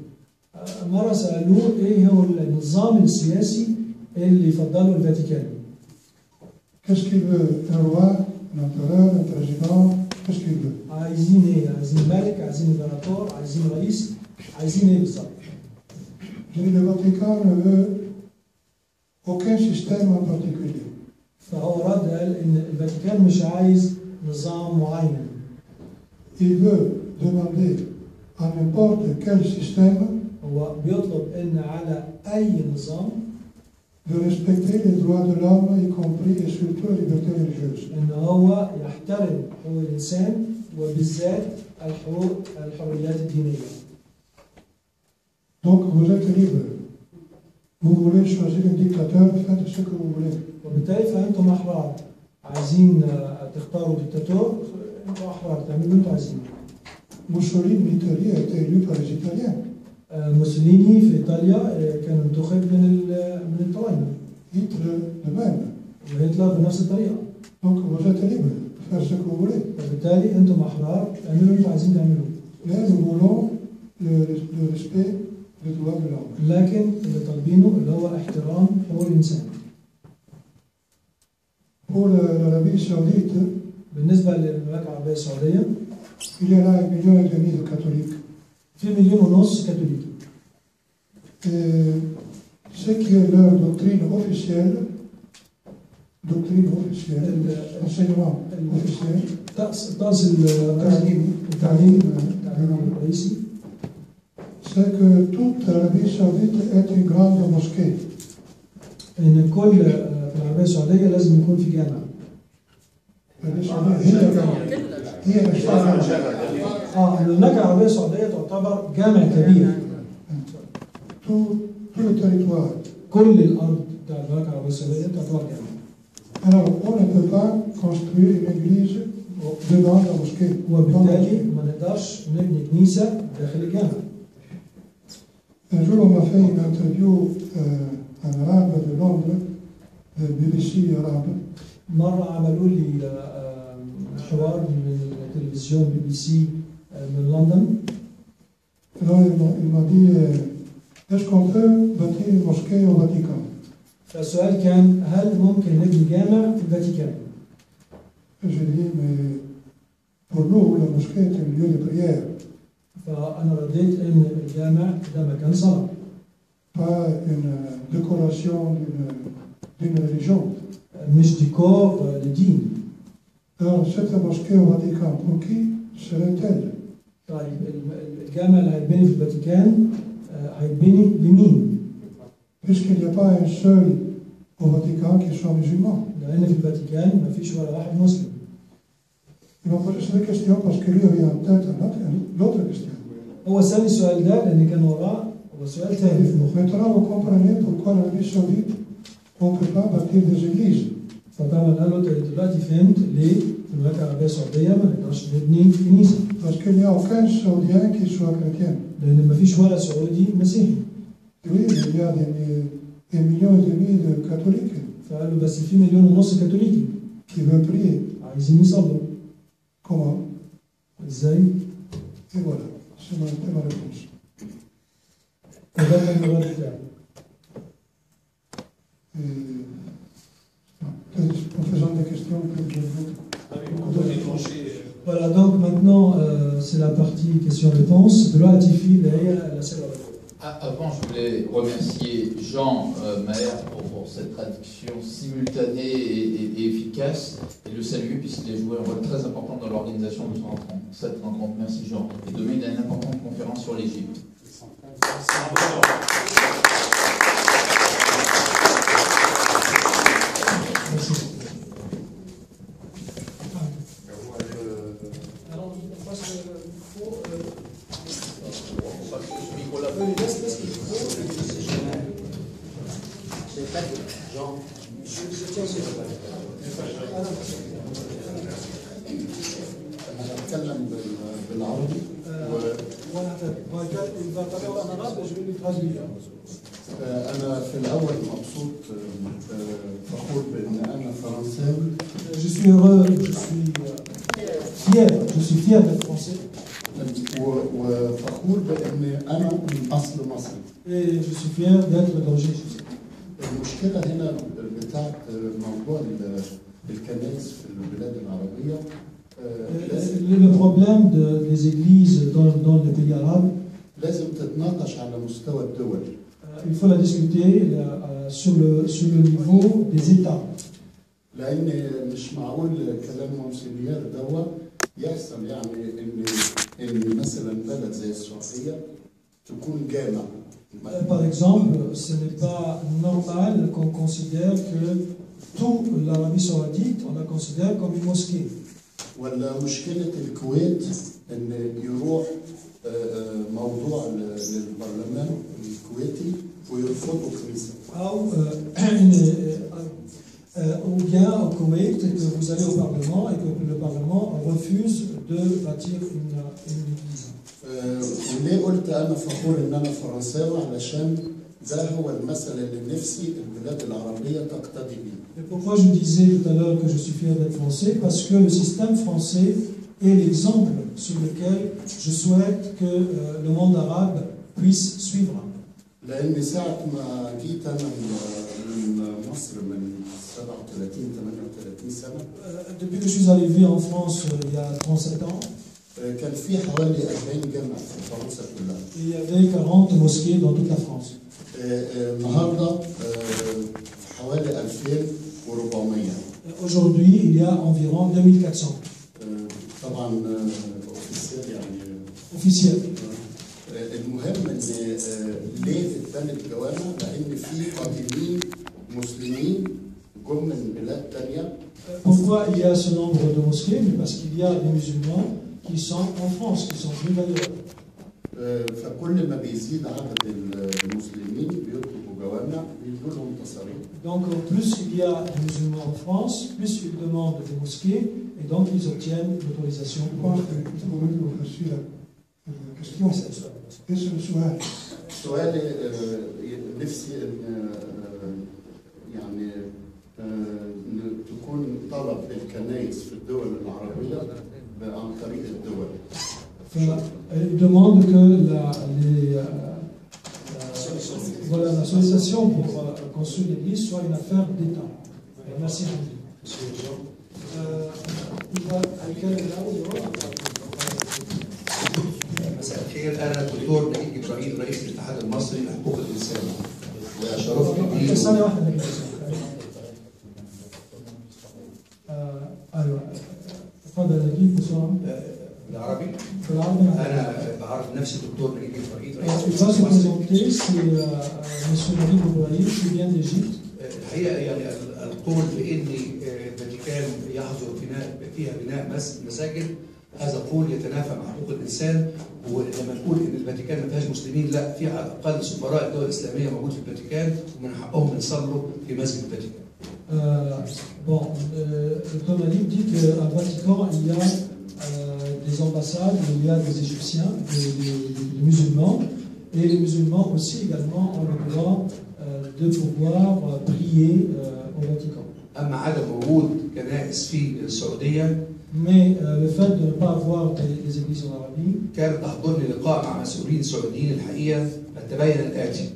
مرة سألوه إيه هو النظام السياسي اللي يفضله الفاتيكان. Qu'est-ce qu'il veut? Un roi, un empereur, un président? Qu'est-ce qu'il veut? عايزين إيه؟ عايزين ملك، عايزين إمبراطور، عايزين رئيس، عايزين إيه بالظبط؟ Le Vatican ne veut aucun système en particulier. فهو رد قال إن الفاتيكان مش عايز نظام معين. Il veut demander à n'importe quel système هو بيطلب إن على أي نظام de respecter les droits de l'homme, y compris et surtout la liberté religieuse. إن هو يحترم حقوق الإنسان وبالذات الحريات الدينية. Donc vous êtes libre Vous voulez choisir un dictateur, faites ce que vous voulez. وبالتالي فأنتم أحرار. عايزين تختاروا دكتاتور، أنتم أحرار تعملوا اللي أنتم عايزينه. Mussolini a été élu par les Italiens. موسوليني في إيطاليا كان منتخب من الطوائف. Hitler de même. وهتلر بنفس الطريقة. Donc vous êtes libre de faire ce que vous voulez. وبالتالي أنتم أحرار تعملوا اللي أنتم عايزين تعملوه. Mais nous voulons le respect des droits de l'homme. لكن اللي طالبينه اللي هو احترام حقوق الإنسان. Pour l'Arabie Saoudite, بالنسبة للمملكة العربية السعودية il y en a 1,5 million de catholiques. في 1.5 مليون كاثوليكي. Ce qui est leur doctrine officielle, enseignement officiel, طقس التعليم الرئيسي c'est que toute l'Arabie Saoudite est une grande mosquée. ان كل في العربيه السعوديه لازم يكون في جامع. هي المملكه العربيه السعوديه تعتبر جامع كبير. tout le territoire. كل الارض بتاع المملكه العربيه السعوديه تعتبر جامع. Alors on ne peut pas construire une église devant la mosquée. وبالتالي ما نقدرش نبني كنيسه داخل الجامع. Un jour, on m'a fait une interview en arabe de Londres, BBC arabe. مرة عملوا لي حوار من التلفزيون BBC من لندن. Alors il m'a dit, est-ce qu'on peut bâtir une mosquée au Vatican? فالسؤال كان هل ممكن نبني جامع في الفاتيكان؟ J'ai dit, mais pour nous, la mosquée est un lieu de prière. فأنا رديت إن الجامع ده مكان صلاة. Pas une décoration d'une religion. مش ديكور لدين. Alors cette mosquée au Vatican, pour qui serait-elle? طيب الجامع اللي هيتبني في الفاتيكان هيتبني لمين؟ Puisqu'il n'y a pas un seul au Vatican qui soit musulman. لأن في الفاتيكان ما فيش ولا واحد مسلم. Il m'a posé cette question parce que lui avait en tête l'autre question. هو سألني السؤال ده لأن كان وراه هو سؤال ثاني في مخه. Maintenant vous comprenez pourquoi l'Arabie Saoudite on ne peut pas bâtir des églises. فطبعا قال له أنت دلوقتي فهمت ليه في المملكة العربية السعودية ما نقدرش نبني كنيسة. Parce qu'il n'y a aucun Saoudien qui soit chrétien. لأن ما فيش ولا سعودي مسيحي. Oui, il y a des millions et demi de catholiques. فقال له بس في 1.5 مليون كاثوليكي. Qui veulent prier. عايزين يصلوا. Comment? ازاي؟ Et voilà, c'est ma réponse. وده كان الرد بتاعي. En faisant des questions, Voilà, donc maintenant, c'est la partie questions-réponses. De là, Tifi, derrière la seule. Avant, je voulais remercier Jean Maher pour cette traduction simultanée et efficace et le saluer puisqu'il a joué un rôle très important dans l'organisation de cette rencontre. Merci Jean. Et demain, il y a une importante conférence sur l'Égypte. Merci. أتكلم بالعربي أنا في الأول مبسوط فخور بأن أنا فرنساوي. Je suis heureux, je suis fier d'être français. وفخور بأن أنا من أصل مصري. Et je suis fier d'être d'origine égyptienne. المشكلة هنا بتاعت موضوع الكنائس في البلاد العربية. Le problème des églises dans les pays arabes, لازم تتناقش على مستوى الدول. il faut la discuter sur le niveau des États. لأن مش معقول كلام مونسينيور دوا يحصل يعني إن مثلا بلد زي السعودية تكون جامع. Par exemple, ce n'est pas normal qu'on considère que toute l'Arabie Saoudite, on la considère comme une mosquée. ولا مشكلة الكويت إن يروح موضوع للبرلمان الكويتي ويرفضوا كنيسة. Ou bien au Koweït, que vous allez au Parlement et que le Parlement refuse de bâtir une église. وليه قلت أنا فخور إن أنا فرنساوي؟ علشان ده هو المثل اللي نفسي البلاد العربية تقتدي بيه. Et pourquoi je disais tout à l'heure que je suis fier d'être français? Parce que le système français est l'exemple sur lequel je souhaite que le monde arabe puisse suivre. لأن ساعة ما جيت أنا من مصر من 37 38 سنة. Depuis que je suis arrivé en France il y a 37 ans, كان في حوالي 40 جامع في فرنسا كلها. il y avait 40 mosquées dans toute la France. النهارده حوالي 2400. Aujourd'hui, il y a environ 2400. طبعا اوفيسيال يعني officiels. المهم ان ليه اتبنت جوامع؟ لان في قادمين مسلمين جم من بلاد ثانيه. Pourquoi il y a ce nombre de mosquées? Mais parce qu'il y a des musulmans qui sont en France, qui sont venus d'ailleurs. فكل ما بيزيد عدد المسلمين بيطلبوا جوامع بيدوا لهم تصاريح. Donc plus il y a de musulmans en France, plus ils demandent des mosquées et donc ils obtiennent l'autorisation. سؤالي نفسي يعني تكون طلب للكنائس في الدول العربية عن طريق الدول. Il demande que la sollicitation pour construire l'église soit une affaire d'État. Merci. مساء الخير، انا الدكتور نجيب ابراهيم رئيس الاتحاد المصري لحقوق الانسان وشرفت بيه. ثانية واحدة نجيب. ايوه تفضل نجيب بسرعة. بالعربي؟ بالعربي. انا بعرف نفسي الدكتور نجيب ابراهيم رئيس Il va se présenter, c'est monsieur Naguib Ibrahim qui vient d'Égypte. الحقيقه يعني القول بان الفاتيكان يحظر فيها بناء مساجد، هذا قول يتنافى مع حقوق الانسان. ولما نقول ان الفاتيكان ما فيهاش مسلمين، لا، في على الاقل سفراء الدول الاسلاميه موجود في الفاتيكان ومن حقهم يصلوا في مسجد الفاتيكان. Bon, le Naguib dit qu'à Vatican, il y a des ambassades, il y a des Égyptiens, des musulmans, et les musulmans aussi également ont le droit de pouvoir prier au Vatican. اما عدم وجود كنائس في السعوديه، Mais le fait de ne pas avoir des églises en Arabie, كان تحضرني لقاء مع مسؤولين سعوديين الحقيقه فتبين الاتي: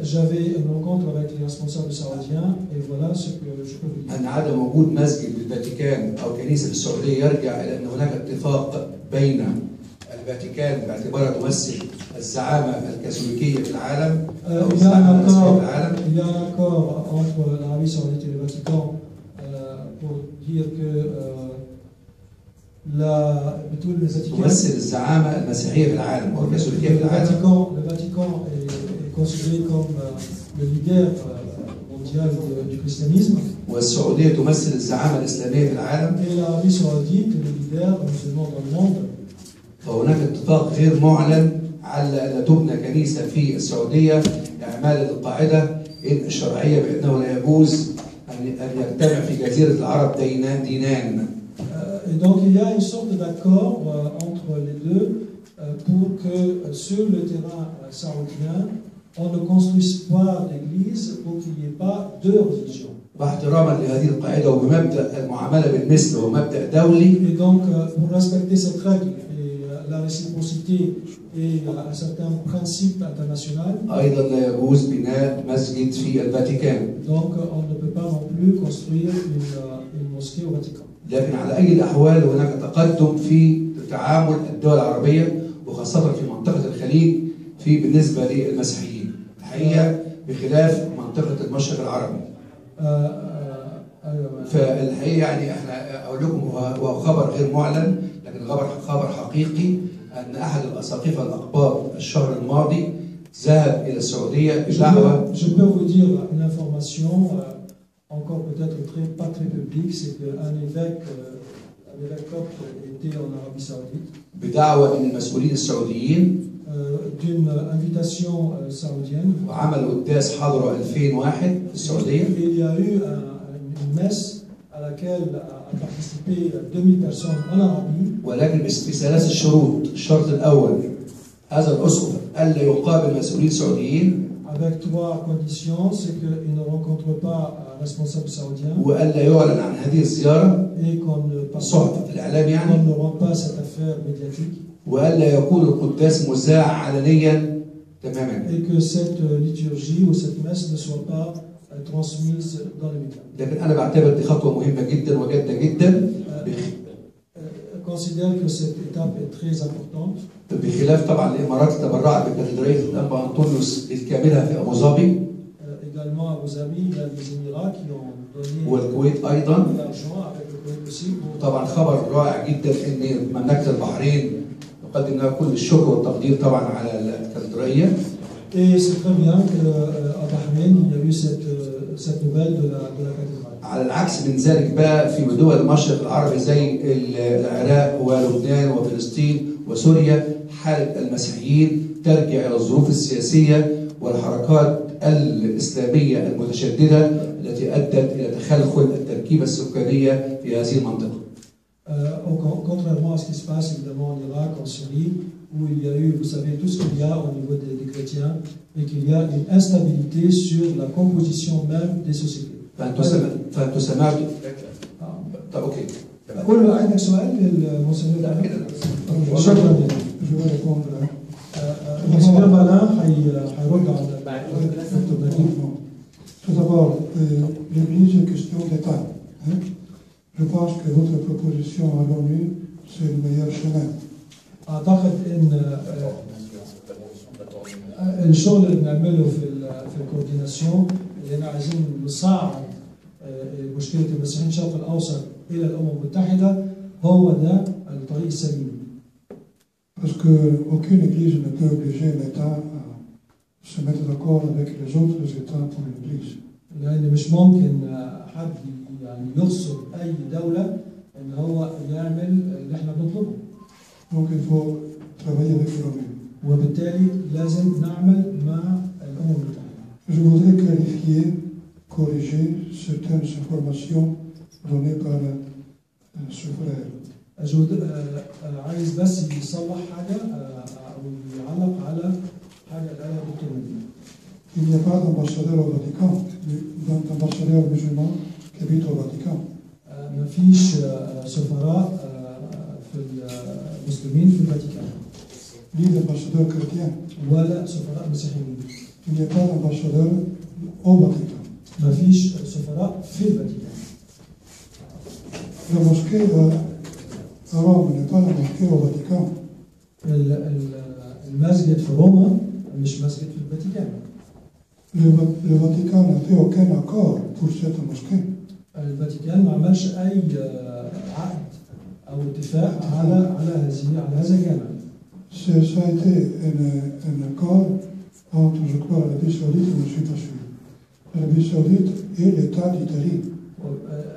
j'avais une rencontre avec les responsables saoudiens et voilà ce que je peux vous dire. ان عدم وجود مسجد بالفاتيكان او كنيسه في السعوديه يرجع الى ان هناك اتفاق بين الفاتيكان باعتبارها تمثل الزعامه الكاثوليكيه في العالم او الزعامه المسيحيه في العالم. Il y a un accord entre l'Arabie saoudite et le Vatican pour dire que تمثل الزعامه المسيحيه في العالم او الكاثوليكيه في العالم. Le Vatican est considéré comme le leader mondial du christianisme. والسعوديه تمثل الزعامه الاسلاميه في العالم. Et l'Arabie saoudite est le leader musulman dans le monde. فهناك اتفاق غير معلن على ان تبنى كنيسه في السعوديه اعمال القاعده ان الشرعيه بانه لا يجوز ان يجتمع في جزيره العرب دينان. Et donc il y a une sorte d'accord entre les deux pour que sur le terrain saoudien, on ne construise pas d'église pour qu'il n'y ait pas deux religions. واحتراما لهذه القاعده وبمبدا المعامله بالمثل ومبدا دولي. Et donc pour respecter cette règle et la réciprocité et un certain principe international. ايضا لا يجوز بناء مسجد في الفاتيكان. Donc on ne peut pas non plus construire une mosquée au Vatican. لكن على اي الاحوال هناك تقدم في تعامل الدول العربيه وخاصه في منطقه الخليج بالنسبه للمسيحيين الحقيقه بخلاف منطقه المشرق العربي. فالحقيقه يعني احنا اقول لكم هو خبر غير معلن لكن خبر حقيقي ان احد الاساقفه الاقباط الشهر الماضي ذهب الى السعوديه بدعوه. Je peux vous dire une information encore peut-être pas très publique, c'est qu'un évêque copte était en Arabie Saoudite. بدعوه من المسؤولين السعوديين. d'une invitation saoudienne. وعمل قداس حضره 2000 واحد في السعوديه. Il y a eu une messe à laquelle a participé 2000 personnes en Arabie. ولكن بثلاث شروط. الشرط الاول هذا الاسقف الا يقابل مسؤولين سعوديين. Avec trois conditions, c'est qu'il ne rencontre pas un responsable saoudien. والا يعلن عن هذه الزياره. Et qu'on ne passe الصحف في الاعلام يعني. qu'on ne rend pas cette affaire médiatique. والا يكون القداس مذاع علنيا تماما. Et que cette liturgie ou cette messe ne soit pas transmise dans les médias. لكن انا بعتبر دي خطوه مهمه جدا وجاده جدا. considère que cette étape est très importante. بخلاف طبعا الامارات تبرعت بكاتدرائيه الانبا انطونيوس بالكامله في ابو ظبي. Également à Abu Dhabi, il y a les Émirats qui ont donné والكويت ايضا. l'argent avec le Koweït aussi. طبعا خبر رائع جدا ان مملكه البحرين نقدم لها كل الشكر والتقدير طبعا على الكاتدرائيه. Et c'est très bien qu'à Bahreïn, il y a eu cette nouvelle de la cathédrale. على العكس من ذلك بقى في دول المشرق العربي زي العراق ولبنان وفلسطين وسوريا حالة المسيحيين ترجع إلى الظروف السياسية والحركات الإسلامية المتشددة التي أدت إلى تخلخل التركيبة السكانية في هذه المنطقة. Contrairement à ce qui se passe évidemment en Irak, en Syrie, où il y a eu, vous savez, tout ce qu'il y a au niveau des chrétiens, et qu'il y a une instabilité sur la composition même des sociétés. فأنتوا سمعتوا؟ طب أوكي. كل عندك سؤال للمونسينيور؟ لا كده. شكرا. Je vais répondre à المونسينيور بلان هيرد على الدكتور نجيب. Tout d'abord, l'Église est question d'État. Je pense que votre proposition à l'ONU, c'est le meilleur chemin. أعتقد إن الشغل اللي بنعمله في الكورديناسيون اللي عايزين نصعد مشكلة المسيحيين الشرق الأوسط إلى الأمم المتحدة هو ده الطريق السليم. Parce qu'aucune Église ne peut obliger l'État à se mettre d'accord avec les autres États pour l'Église. لأن مش ممكن حد يعني يغصب أي دولة إن هو يعمل اللي إحنا بنطلبه. Donc il faut travailler avec l'ONU. وبالتالي لازم نعمل مع الأمم المتحدة. Je voudrais clarifier, corriger certaines informations données par ce frère. عايز بس يصلح حاجة أو يعلق على حاجة قالها الدكتور نجيب. Il n'y a pas d'ambassadeur au Vatican, d'ambassadeur musulman qui habite au Vatican. ما فيش سفراء في المسلمين في الفاتيكان. Ni d'ambassadeur chrétien. ولا سفراء مسيحيين. Il n'y a pas d'ambassadeur au Vatican. ما فيش سفراء في الفاتيكان. La mosquée à Rome n'est pas la mosquée au Vatican. المسجد في روما مش مسجد في الفاتيكان. Le Vatican n'a fait aucun accord pour cette mosquée. الفاتيكان ما عملش أي عقد أو اتفاق على هذا الجامع. Ça a été un accord entre, je crois, l'Arabie Saoudite, je ne suis pas sûr. L'Arabie Saoudite et l'État d'Italie.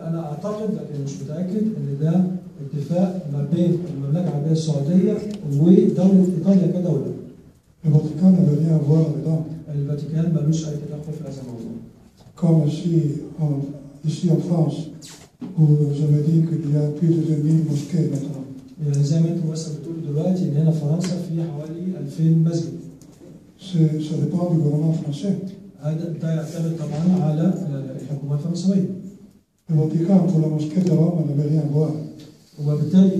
أنا أعتقد لكن مش متأكد إن ده اتفاق ما بين المملكة العربية السعودية ودولة إيطاليا كدولة. Le Vatican n'avait rien à voir là-dedans. الفاتيكان ملوش أي تدخل في هذا الموضوع. Comme ici en France, où vous avez dit qu'il y a plus de 2000 mosquées maintenant. يعني زي ما انتم مثلا بتقولوا دلوقتي ان هنا في فرنسا في حوالي 2000 مسجد. Ça dépend du gouvernement français. ده يعتمد طبعا على الحكومه الفرنسويه. Le Vatican pour la mosquée de Rome n'avait rien à voir. وبالتالي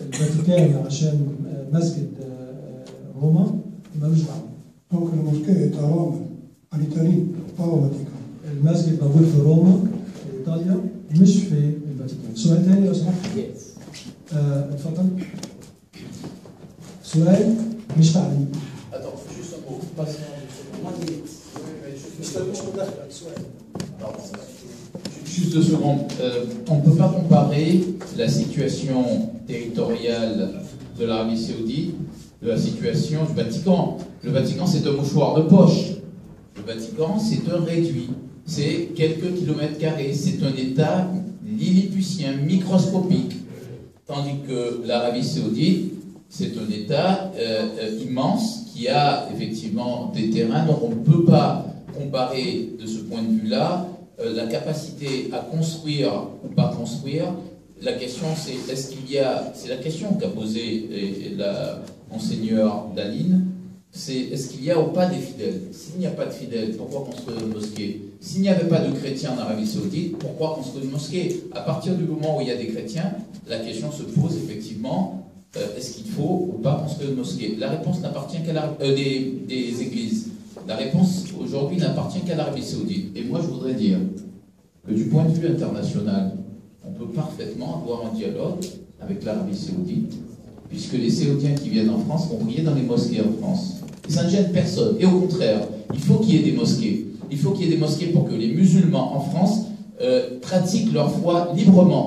الفاتيكان عشان مسجد روما ملوش دعوه. Donc la mosquée est à Rome, en Italie, pas au Vatican. المسجد موجود في روما في ايطاليا مش في الفاتيكان. سؤال ثاني لو سمحت. اتفضل. سؤال مش تعليق. Juste 2 secondes. On ne peut pas comparer la situation territoriale de l'Arabie Saoudite de la situation du Vatican. Le Vatican, c'est un mouchoir de poche. Le Vatican, c'est un réduit. C'est quelques kilomètres carrés. C'est un État lilliputien, microscopique. Tandis que l'Arabie Saoudite, C'est un État immense qui a effectivement des terrains dont on ne peut pas comparer de ce point de vue-là la capacité à construire ou pas construire. La question, c'est est-ce qu'il y a, c'est la question qu'a posée monseigneur Daline, c'est est-ce qu'il y a ou pas des fidèles? S'il n'y a pas de fidèles, pourquoi construire une mosquée? S'il n'y avait pas de chrétiens en Arabie Saoudite, pourquoi construire une mosquée? À partir du moment où il y a des chrétiens, la question se pose effectivement, est-ce qu'il faut ou pas construire une mosquée? La réponse n'appartient qu'à des églises. La réponse aujourd'hui n'appartient qu'à l'Arabie Saoudite. Et moi je voudrais dire que du point de vue international, on peut parfaitement avoir un dialogue avec l'Arabie Saoudite, puisque les Saoudiens qui viennent en France vont prier dans les mosquées en France. Et ça ne gêne personne. Et au contraire, il faut qu'il y ait des mosquées. Il faut qu'il y ait des mosquées pour que les musulmans en France pratiquent leur foi librement.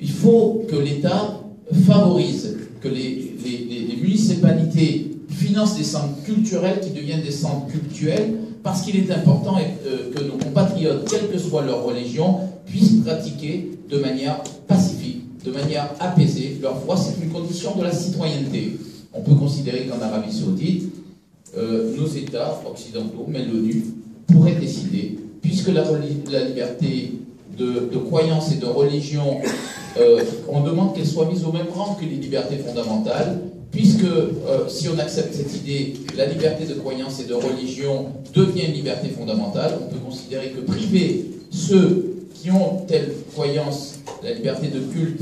Il faut que l'État favorise, que les municipalités financent des centres culturels qui deviennent des centres cultuels, parce qu'il est important que nos compatriotes, quelle que soit leur religion, puissent pratiquer de manière pacifique, de manière apaisée leur foi. C'est une condition de la citoyenneté. On peut considérer qu'en Arabie Saoudite, nos États occidentaux, mais l'ONU, pourraient décider, puisque la liberté de croyance et de religion, on demande qu'elle soit mise au même rang que les libertés fondamentales, puisque si on accepte cette idée, la liberté de croyance et de religion devient une liberté fondamentale, on peut considérer que priver ceux qui ont telle croyance, la liberté de culte,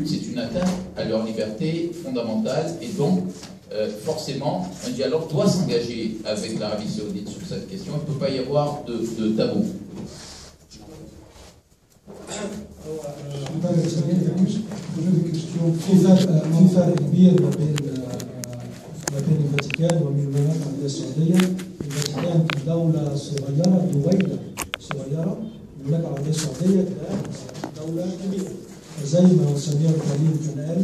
c'est une atteinte à leur liberté fondamentale, et donc forcément un dialogue doit s'engager avec l'Arabie Saoudite sur cette question. Il ne peut pas y avoir de tabou. في فرق كبير ما بين الفاتيكان وبين المملكة العربية السعودية. الفاتيكان دولة صغيرة، دويلة صغيرة. المملكة العربية السعودية دولة كبيرة. زي ما سمير كريم كان قال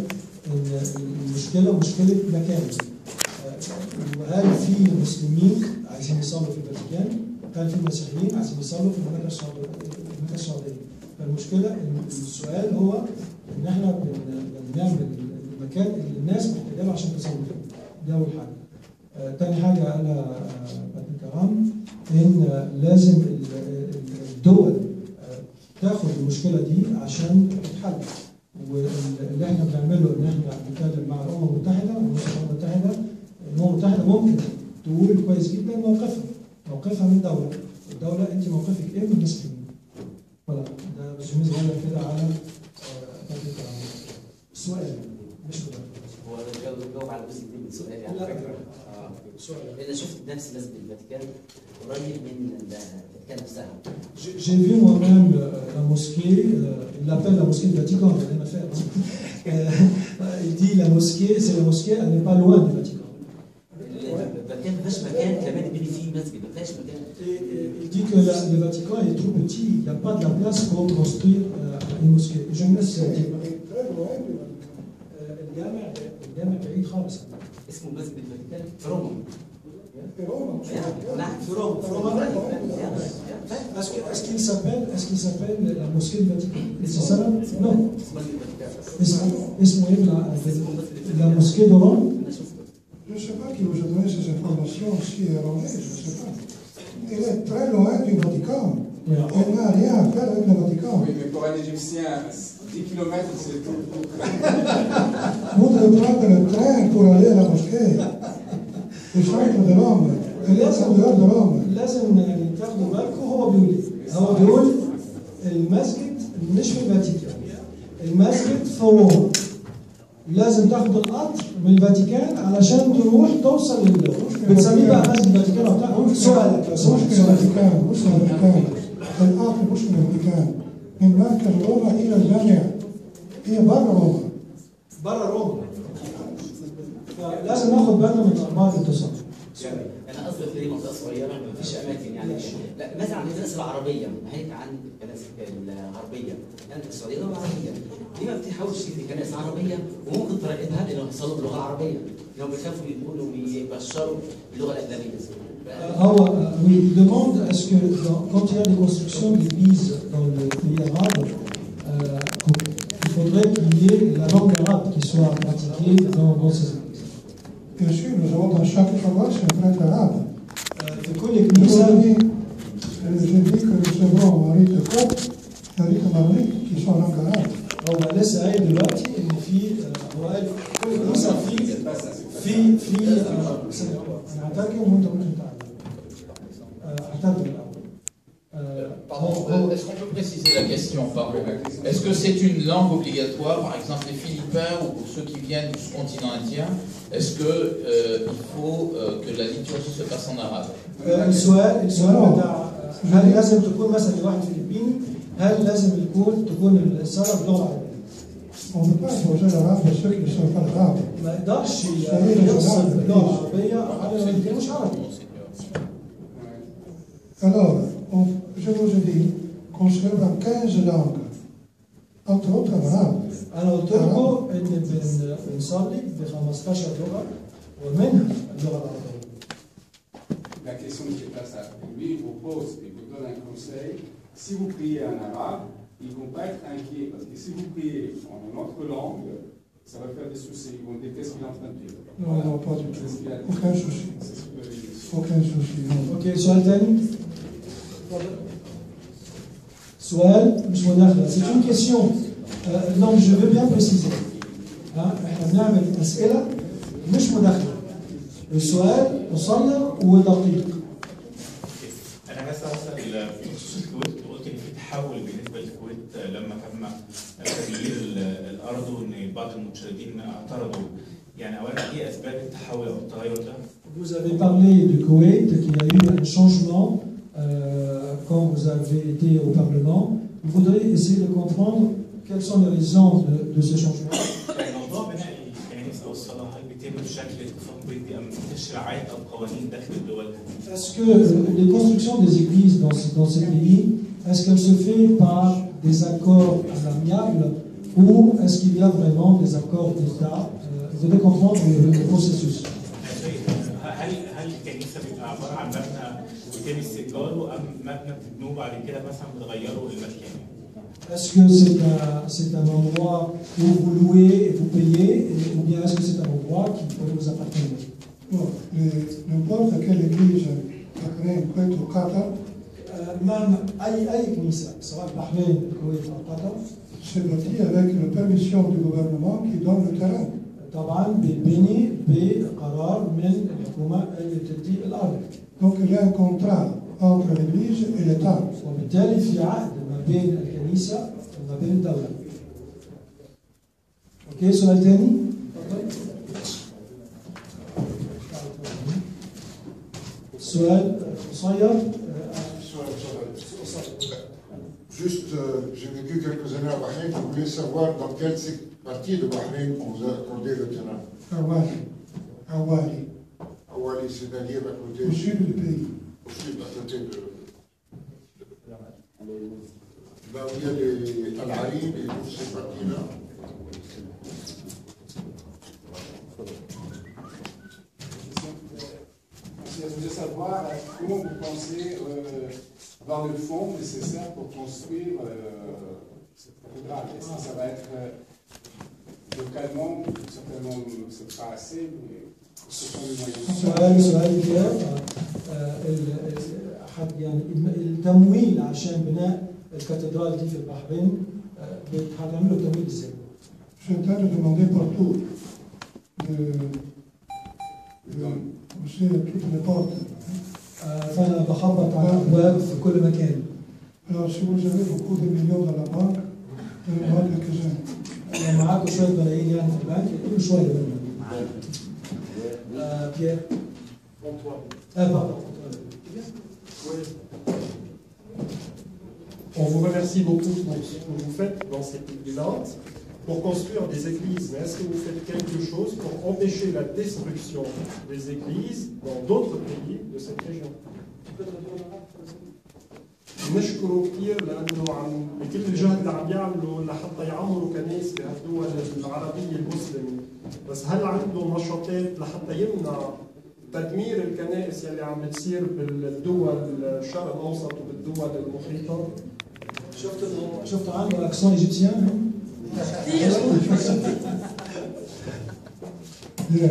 إن المشكلة مشكلة مكان. وقال في مسلمين عايزين يصلوا في الفاتيكان، وكان في مسيحيين عايزين يصلوا في المملكة السعودية. فالمشكلة السؤال هو إن إحنا بنعمل المكان اللي الناس محتاجة له عشان تصلي فيه. دي أول حاجة. تاني حاجة قالها باتن كرام إن لازم الدول تاخد المشكلة دي عشان تتحل. واللي إحنا بنعمله إن إحنا بنتكلم مع الأمم المتحدة الأمم المتحدة ممكن تقول كويس جدا موقفها من الدولة أنت موقفك إيه من المسلمين. voilà ده ريزومي صغير كده على سؤال مش هو انا بجاوب على جزء كبير من سؤالي على فكره. انا شفت نفس مسجد الفاتيكان قريب من الفاتيكان نفسها. J'ai vu moi-même la mosquée, il l'appelle la mosquée du Vatican, il n'y a rien à faire. Il dit la mosquée, c'est la mosquée, elle n'est pas loin du Vatican. الفاتيكان ما فيهاش مكان كمان يبني فيه مسجد، ما فيهاش مكان. Il dit que le Vatican est trop petit, il n'y a pas de la place pour construire une mosquée. Je me laisse الجامع بعيد خالص. اسمه مسجد الفاتيكان في روما. Est-ce qu'il s'appelle la mosquée du Vatican? C'est ça? Non. اسمه ايه la mosquée de Rome? Je ne sais pas qui vous a donné ces informations aussi erronées, je ne sais pas. Il est très loin du Vatican. Il n'a rien à faire avec le Vatican. Oui, mais pour un Égyptien, 10 km, c'est tout. Vous devez prendre le train pour aller à la mosquée. Le centre de Rome. Il est en dehors de Rome. لازم تاخدوا بالكم هو بيقول المسجد مش في الفاتيكان. المسجد في روما. لازم تاخد القطر من الفاتيكان علشان تروح توصل بتسميه بقى مسجد الفاتيكان او بتاع سؤالك لو سمحت. مش الفاتيكان، مش الفاتيكان. القطر مش من الفاتيكان. من مركز روما الى الجامع. هي بره روما. بره روما. لازم ناخد بالنا من اخبار الاتصال. انا قصدي في منطقه صغيره ما فيش اماكن يعني. لا مثلا عن الكنائس العربيه، ناهيك عن الكنائس الغربيه، يعني السعوديه دوله عربيه، ليه ما بتحاولش تجيب كنائس عربيه وممكن تراقبها لانهم بيصلوا باللغه العربيه، لانهم بيخافوا يقولوا ويبشروا باللغه الاجنبيه. Oui, il demande est-ce que quand il y a des constructions d'églises dans le pays arabe, il faudrait qu'il y ait la langue arabe qui soit pratiquée dans ces églises. Bien sûr, nous avons dans chaque paroisse un prêtre arabe. في كل كنيسة J'ai dit que nous avons un rite copte et un rite maronite qui sont en langue arabe. هو لسه قايل دلوقتي ان في هو قال في كل كنيسة في انا هترجم وانت ممكن تعلم. هترجم الاول. Pardon, est-ce qu'on peut préciser la question, pardon? Est-ce que c'est une langue obligatoire, par exemple les Philippins ou ceux qui viennent du continent indien? Est-ce qu'il faut que la liturgie se passe en arabe? السؤال بتاع هل لازم تكون مثلا لواحد فلبيني؟ هل لازم تكون الصلاة باللغة العربية؟ On ne peut pas imposer l'arabe à ceux qui ne sont pas arabes. ما يقدرش يوصل باللغة العربية على اللي مش عربي. Alors, je vous ai dit qu'on se lève dans 15 langues, entre autres en arabe. أنا قلت لكم إن بنصلي ب 15 لغة ومنها اللغة العربية. La question qui est place à lui, il vous pose et vous donne un conseil. Si vous priez en arabe, ils ne vont pas être inquiets parce que si vous priez en une autre langue, ça va faire des soucis. Ils vont dire qu'est-ce qu'il est en train de dire. Non, non, pas du tout. Aucun souci. Aucun souci. Ok, سؤال تاني؟ سؤال مش مداخلة. C'est une question. Donc je veux bien préciser. احنا بنعمل أسئلة مش مداخلة. السؤال قصير ودقيق. أنا بس أسأل في خصوص الكويت، قلت إن في تحول بالنسبة للكويت لما تم تغيير الأرض وإن بعض المتشردين اعترضوا. يعني أولا إيه أسباب التحول أو التغير ده؟ Vous avez parlé du Koweït, qu'il y a eu un changement quand vous avez été au Parlement. Vous voudrez essayer de comprendre quelles sont les raisons de ce changement. موضوع بناء الكنائس أو الصلاة هل بيتم بشكل اتفاق بيني أم تشريعات أو قوانين داخل الدول؟ Est-ce que les constructions des églises dans ces pays, est-ce qu'elle se fait par des accords à l'amiable ou est-ce qu'il y a vraiment des accords d'État? Vous devez comprendre le processus. هل الكنيسة بيبقى عبارة عن مبنى بيتم استئجاره أم مبنى بتبنوه بعد كده مثلا بتغيروا المكان؟ Est-ce que c'est un endroit où vous louez et vous payez, ou bien est-ce que c'est un endroit qui pourrait vous appartenir? Non, n'importe quelle église Bahreïn, Koweït ou Qatar, même أي كنيسة سواء البحرين الكويت أو قطر c'est bâti avec la permission du gouvernement qui donne le terrain. طبعا بيتبني بقرار من الحكومة اللي بتدي الأرض. Donc il y a un contrat entre l'église et l'État. وبالتالي في عقد ما بين الكنيسة وما بين الدولة. أوكي سؤال تاني؟ سؤال قصير. Juste, j'ai vécu quelques années à Bahreïn, je voulais savoir dans quelle partie de Bahreïn on vous a accordé le terrain. Awali. Awali, c'est-à-dire à côté. Au sud du pays. Au sud, à côté de. Là où il y a les Al-Harim et toutes ces parties-là. Je voudrais savoir comment vous pensez avoir le fonds nécessaire pour construire cette cathédrale. Est-ce que ça va être localement, certainement ce sera assez, mais ce sont les moyens. سؤال كده يعني التمويل عشان بناء الكاتدرال دي في البحرين هتعملوا تمويل ازاي؟ Je suis en train de demander partout aussi toutes les portes. فانا بخبط على الابواب في كل مكان. Alors si vous avez beaucoup de millions dans la banque, donnez-moi quelques-uns. لو معاكم شويه ملايين يعني في البنك ادوا شويه منهم. بيير. On vous remercie beaucoup pour ce que vous faites dans cette église pour construire des églises. Mais est-ce que vous faites quelque chose pour empêcher la destruction des églises dans d'autres pays de cette région? نشكره كثير لانه بكل الجهد اللي عم يعملوا لحتى يعمروا كنائس بهالدول العربيه المسلمه، بس هل عندهم نشاطات لحتى يمنع تدمير الكنائس يلي عم بتصير بالدول الشرق الاوسط وبالدول المحيطه؟ شفت عنده اكسون ايجيبسيان؟ Bien,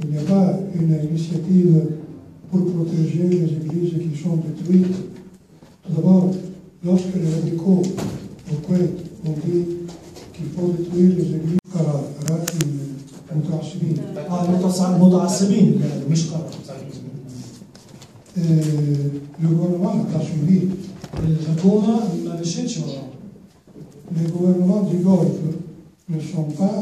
il n'y a pas une initiative pour protéger les églises qui sont détruites. Tout d'abord, lorsque les radicaux au Koweït ont dit qu'il faut détruire les églises, متعصبين مش قرار. le gouvernement n'a pas suivi. الحكومة ما مشيتش وراهم. Les gouvernements du Golfe ne sont pas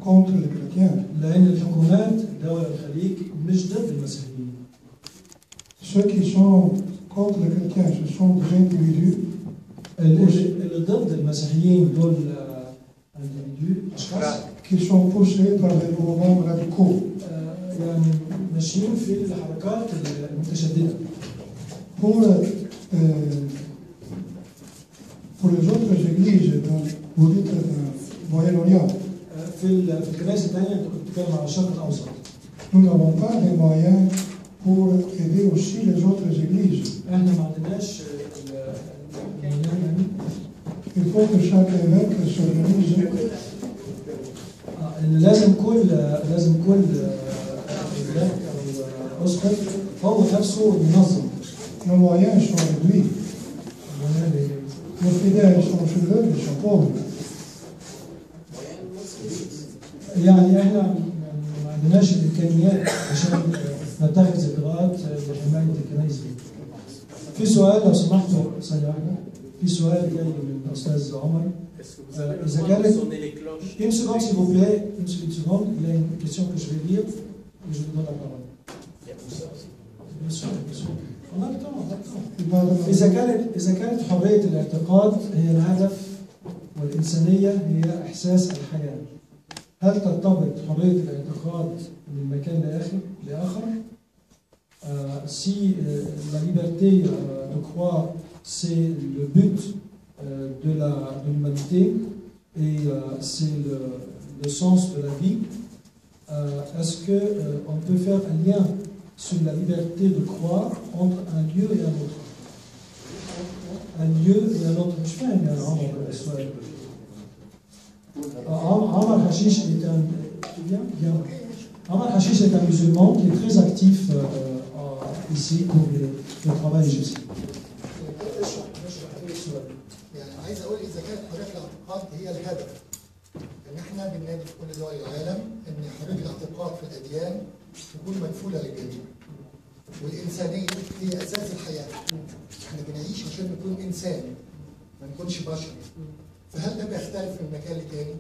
contre les chrétiens. لأن الحكومات دول الخليج مش ضد المسيحيين. Ceux qui sont contre les chrétiens, ce sont des individus. اللي ضد المسيحيين دول أشخاص qui sont poussés par les mouvements radicaux. يعني ماشيين في الحركات المتشددة. Pour les autres églises, vous dites Moyen-Orient, في الكنائس الثانية بتتكلم على الشرق الأوسط. nous n'avons pas les moyens pour aider aussi les autres églises. احنا ما عندناش Il faut que chaque évêque s'organise. لازم كل أو أسقف هو نفسه ينظم. Nos moyens sont réduits. Nos fidèles sont chez eux, ils sont pauvres. يعني احنا ما عندناش الامكانيات عشان نتخذ اجراءات لحمايه الكنائس دي. في سؤال لو سمحتوا ثانيه واحده، في سؤال جاي من الاستاذ عمر. اذا كانت une seconde s'il vous plaît, une seconde, il y a une question que je vais lire et je vous donne la parole. Bien sûr, bien sûr. On a le temps, on a le temps. إذا كانت حرية الاعتقاد هي الهدف والإنسانية هي إحساس الحياة، هل ترتبط حرية الاعتقاد من مكان لآخر؟ Si la liberté de croire c'est le but de l'humanité et c'est le sens de la vie, est-ce qu'on peut faire un lien sur la liberté de croire entre un lieu et un autre? Un lieu et un autre. مش فاهم يا عمر السؤال. Amar Hashish est un musulman qui est très actif ici pour le travail égyptien. يعني عايز اقول اذا كانت حريه الاعتقاد هي الهدف، ان احنا بننادي في كل دول العالم ان حريه الاعتقاد في الاديان تكون مكفوله للجميع. والانسانيه هي اساس الحياه. احنا بنعيش عشان نكون انسان ما نكونش بشر. فهل ده بيختلف من مكان لتاني؟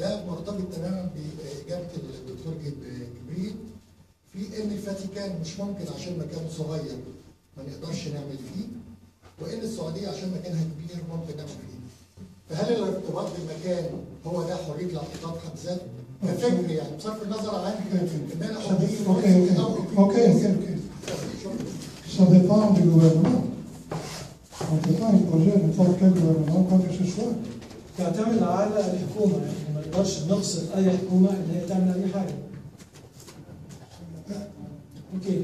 ده مرتبط تماما باجابه الدكتور جبريل في ان الفاتيكان مش ممكن عشان مكانه صغير ما نقدرش نعمل فيه، وان السعوديه عشان مكانها كبير ممكن نعمل فيه. فهل الارتباط بالمكان هو ده حريه الاعتقاد حد ذاته؟ كفكر يعني بصرف النظر عن ان انا اوكي. Ça dépend du gouvernement. On ne peut pas imposer à n'importe quel gouvernement quoi que ce soit. تعتمد على الحكومه، يعني ما نقدرش نغصب اي حكومه ان هي تعمل اي حاجه. اوكي.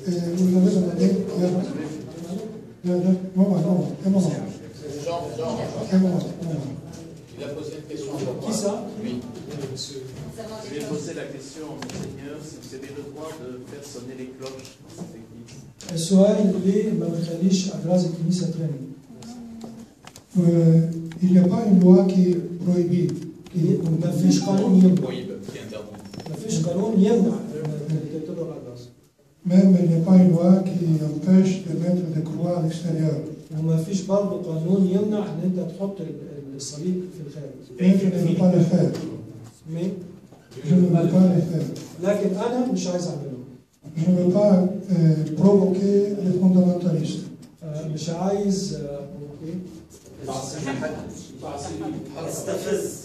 Vous avez demandé. Il a posé une question. Qui ça? Lui. Je vais poser la question, Monseigneur, si vous avez le droit de faire sonner les cloches dans cette église. السؤال ليه ما بنخليش أجراس الكنيسة ترنم؟ Il n'y a pas une loi qui prohibit. ما فيش قانون يمنع. Qui interdit. ما فيش قانون يمنع إنك تضرب أجراس. Même il n'y a pas une loi qui empêche de mettre des croix à l'extérieur. وما فيش برضه قانون يمنع إن أنت تحط الصليب في الخارج. Mais je ne veux pas le faire. Mais je ne veux pas le faire. لكن أنا مش عايز أعمله. Je ne veux pas provoquer les fondamentalistes. مش عايز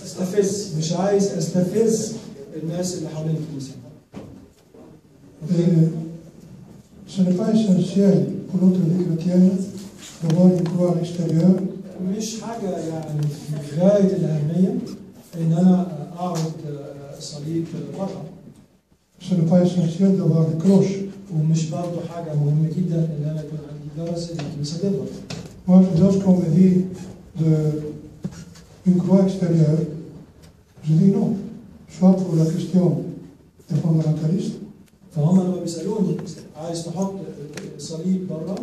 استفز، مش عايز استفز الناس اللي حوالين الكنيسة. Ce n'est pas essentiel pour notre vie chrétienne d'avoir une croix à l'extérieur. مش حاجة يعني في غاية الأهمية إن أنا أعرض صليب بره. Ce n'est pas essentiel d'avoir des cloches. ومش برضه حاجة مهمة جدا إن أنا يكون عندي جرس اللي الكنيسة تضرب. Moi, lorsqu'on me dit une croix extérieure, je dis non. Soit pour la question des fondamentalistes, فهم لما بيسالوني عايز تحط صليب بره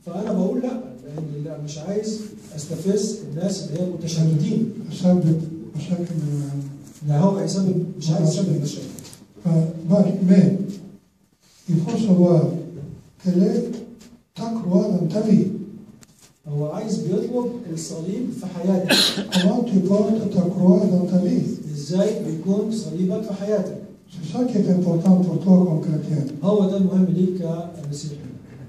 فانا بقول لا، لان لا مش عايز استفز الناس اللي هي المتشددين. يسبب مشاكل. لا هو هيسبب، مش عايز يسبب مشاكل. Mais il faut savoir quelle est ta croix dans ta vie. هو عايز بيطلب الصليب في حياتك. Comment tu portes ta croix dans ta vie? ازاي بيكون صليبك في حياتك؟ C'est ça qui est important pour toi comme chrétien. هو ده المهم ليك كمسيحي.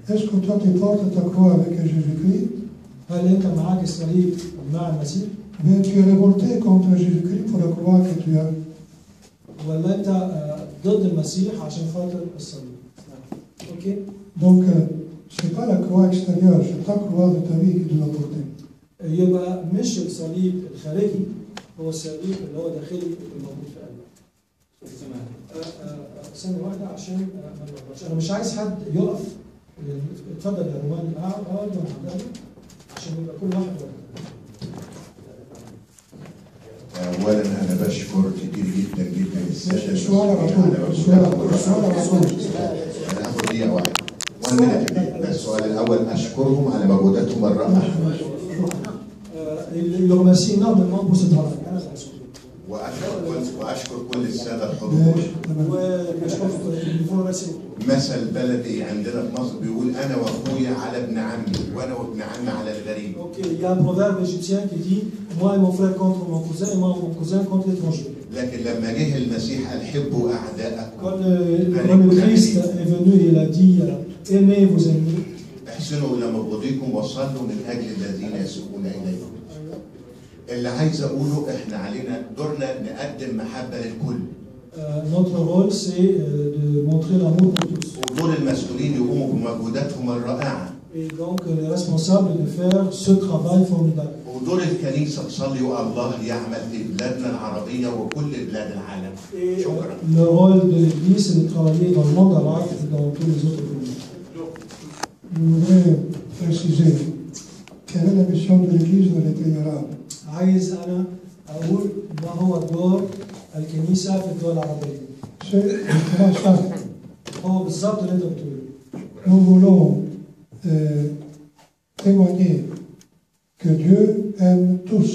Est-ce que toi tu portes ta croix avec Jésus-Christ? هل انت معاك الصليب مع المسيح؟ Bien tu es révolté contre Jésus-Christ pour la croix que tu as. ولا انت ضد المسيح عشان خاطر الصليب؟ اوكي؟ Donc c'est pas la croix extérieure, c'est ta croix de ta vie que tu dois porter. يبقى مش الصليب الخارجي، هو الصليب اللي هو داخلي اللي موجود في قلبك. ثانية واحدة عشان ما نغلطش، أنا مش عايز حد يقف. اتفضل يا رومان، اقعد وانا عشان يبقى كل واحد اولا انا بشكر كتير جدا جدا الساده السؤال على طول. انا هاخد دقيقه واحده ده السؤال الاول. اشكرهم على مجهوداتهم الرائعه. واشكر كل الساده الحضور. مثل بلدي عندنا في مصر بيقول انا واخويا على ابن عمي وانا وابن عمي على الغريب. اوكي، il y a un proverbe égyptien qui dit moi et mon frère contre mon cousin et moi et mon cousin contre l'étranger. لكن لما جه المسيح قال حبوا اعداءكم. Quand le Christ est venu, il a dit aimez vos ennemis. احسنوا الى مبغضيكم وصلوا من اجل الذين يسوءون اليكم. اللي عايز اقوله احنا علينا دورنا نقدم محبه للكل. Notre rôle c'est de montrer l'amour pour tous. ودور المسؤولين يقوموا بمجهوداتهم الرائعه. Et donc les responsables de faire ce travail formidable. ودور الكنيسه تصلي والله يعمل في بلادنا العربيه وكل بلاد العالم. شكرا. Le rôle de l'Église c'est de travailler dans le monde arabe et dans tous les autres pays. Je voudrais préciser quelle est la mission de l'Église dans les pays arabes. عايز أنا أقول ما هو دور الكنيسة في الدول العربية. هو بالضبط اللي أنت بتقوله. Nous voulons témoigner que Dieu aime tous.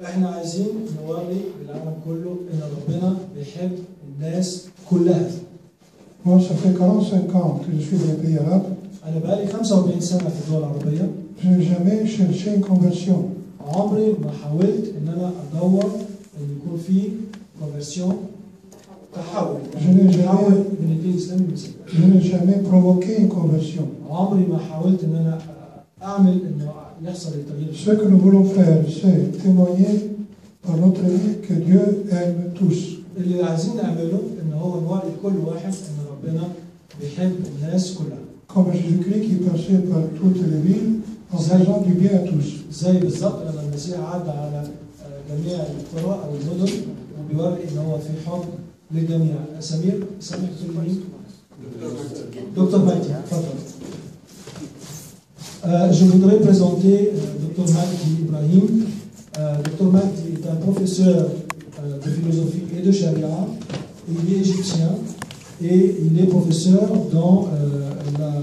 إحنا عايزين نوري للعالم كله إن ربنا بيحب الناس كلها. Moi, ça fait 45 ans que je suis dans les pays arabes. أنا بقالي 45 سنة في الدول العربية. Je n'ai jamais cherché une conversion. عمري ما حاولت ان انا ادور ان يكون في conversion تحول من الدين الاسلامي للمسيحيه. Je n'ai jamais provoqué une conversion. عمري ما حاولت ان انا اعمل انه يحصل التغيير. Ce que nous voulons faire, c'est témoigner par notre vie que Dieu aime tous. اللي عايزين نعمله ان هو نوري لكل واحد ان ربنا بيحب الناس كلها. Comme Jésus-Christ qui passait par toutes les villes en faisant du bien à tous. زي بالظبط لما المسيح عدى على جميع القرى او المدن وبيوري ان هو في حب للجميع. سمير تقول مين؟ دكتور مهدي تفضل. Je voudrais présenter Dr Mahdi Ibrahim. Dr Mahdi est un professeur de philosophie et de charia. Il est égyptien et il est professeur dans la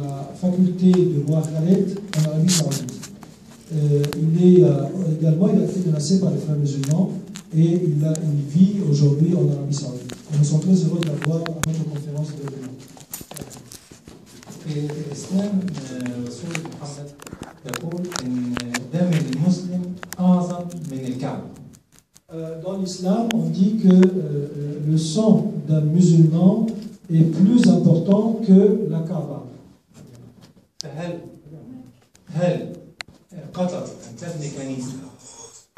faculté de roi Khaled en Arabie Saoudite. Il est également il a été menacé par les frères musulmans et il vit aujourd'hui en Arabie Saoudite. Et nous sommes très heureux de l'avoir à notre conférence de l'événement. في الإسلام رسول محمد يقول إن دم المسلم أعظم من الكعبة. Dans l'islam, on dit que le sang d'un musulman est plus important que la Kaaba. هل قطر أن تبني كنيسة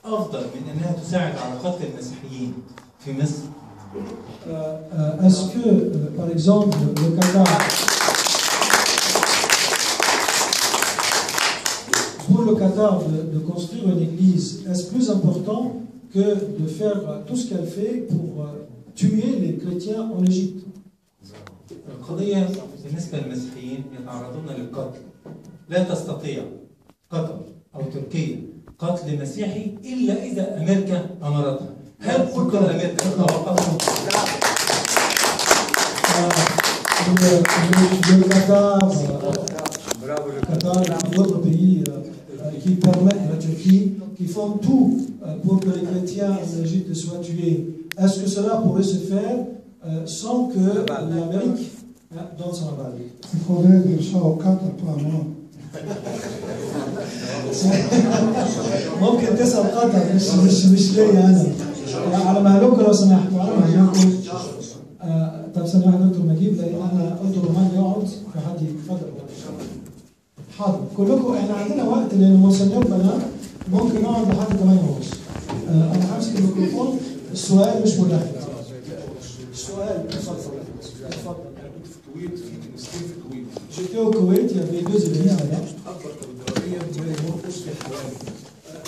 أفضل من أنها تساعد على قتل المسيحيين في مصر؟ Est-ce que, par exemple, le Qatar, pour le Qatar de construire une église, est-ce plus important que de faire tout ce qu'elle fait pour tuer les chrétiens en Égypte? القضية بالنسبة للمسيحيين يتعرضون للقتل. لا تستطيع قطر أو تركيا قتل مسيحي إلا إذا أمريكا أمرتها. هل قلت أمريكا توقفت؟ Le Qatar et d'autres pays qui permettent la Turquie, qui font tout pour que les chrétiens en Égypte soient tués. Est-ce que cela pourrait se faire sans que l'Amérique donne son aval? Il faudrait dire ça au Qatar, pas à moi. ممكن تسأل قطر مش لي أنا. على مهلكم لو سمحت، على مهلكم. طب ثانية واحدة دكتور نجيب، لأن أنا قلت رومان يقعد فحد يتفضل. حاضر، كلكم احنا عندنا وقت لأن المونسنيور بنات ممكن نقعد لحد 8:30. أنا همسك الميكروفون، السؤال مش مداخلة. السؤال اتفضل. J'étais au Koweït, il y avait 2 églises là-bas. Il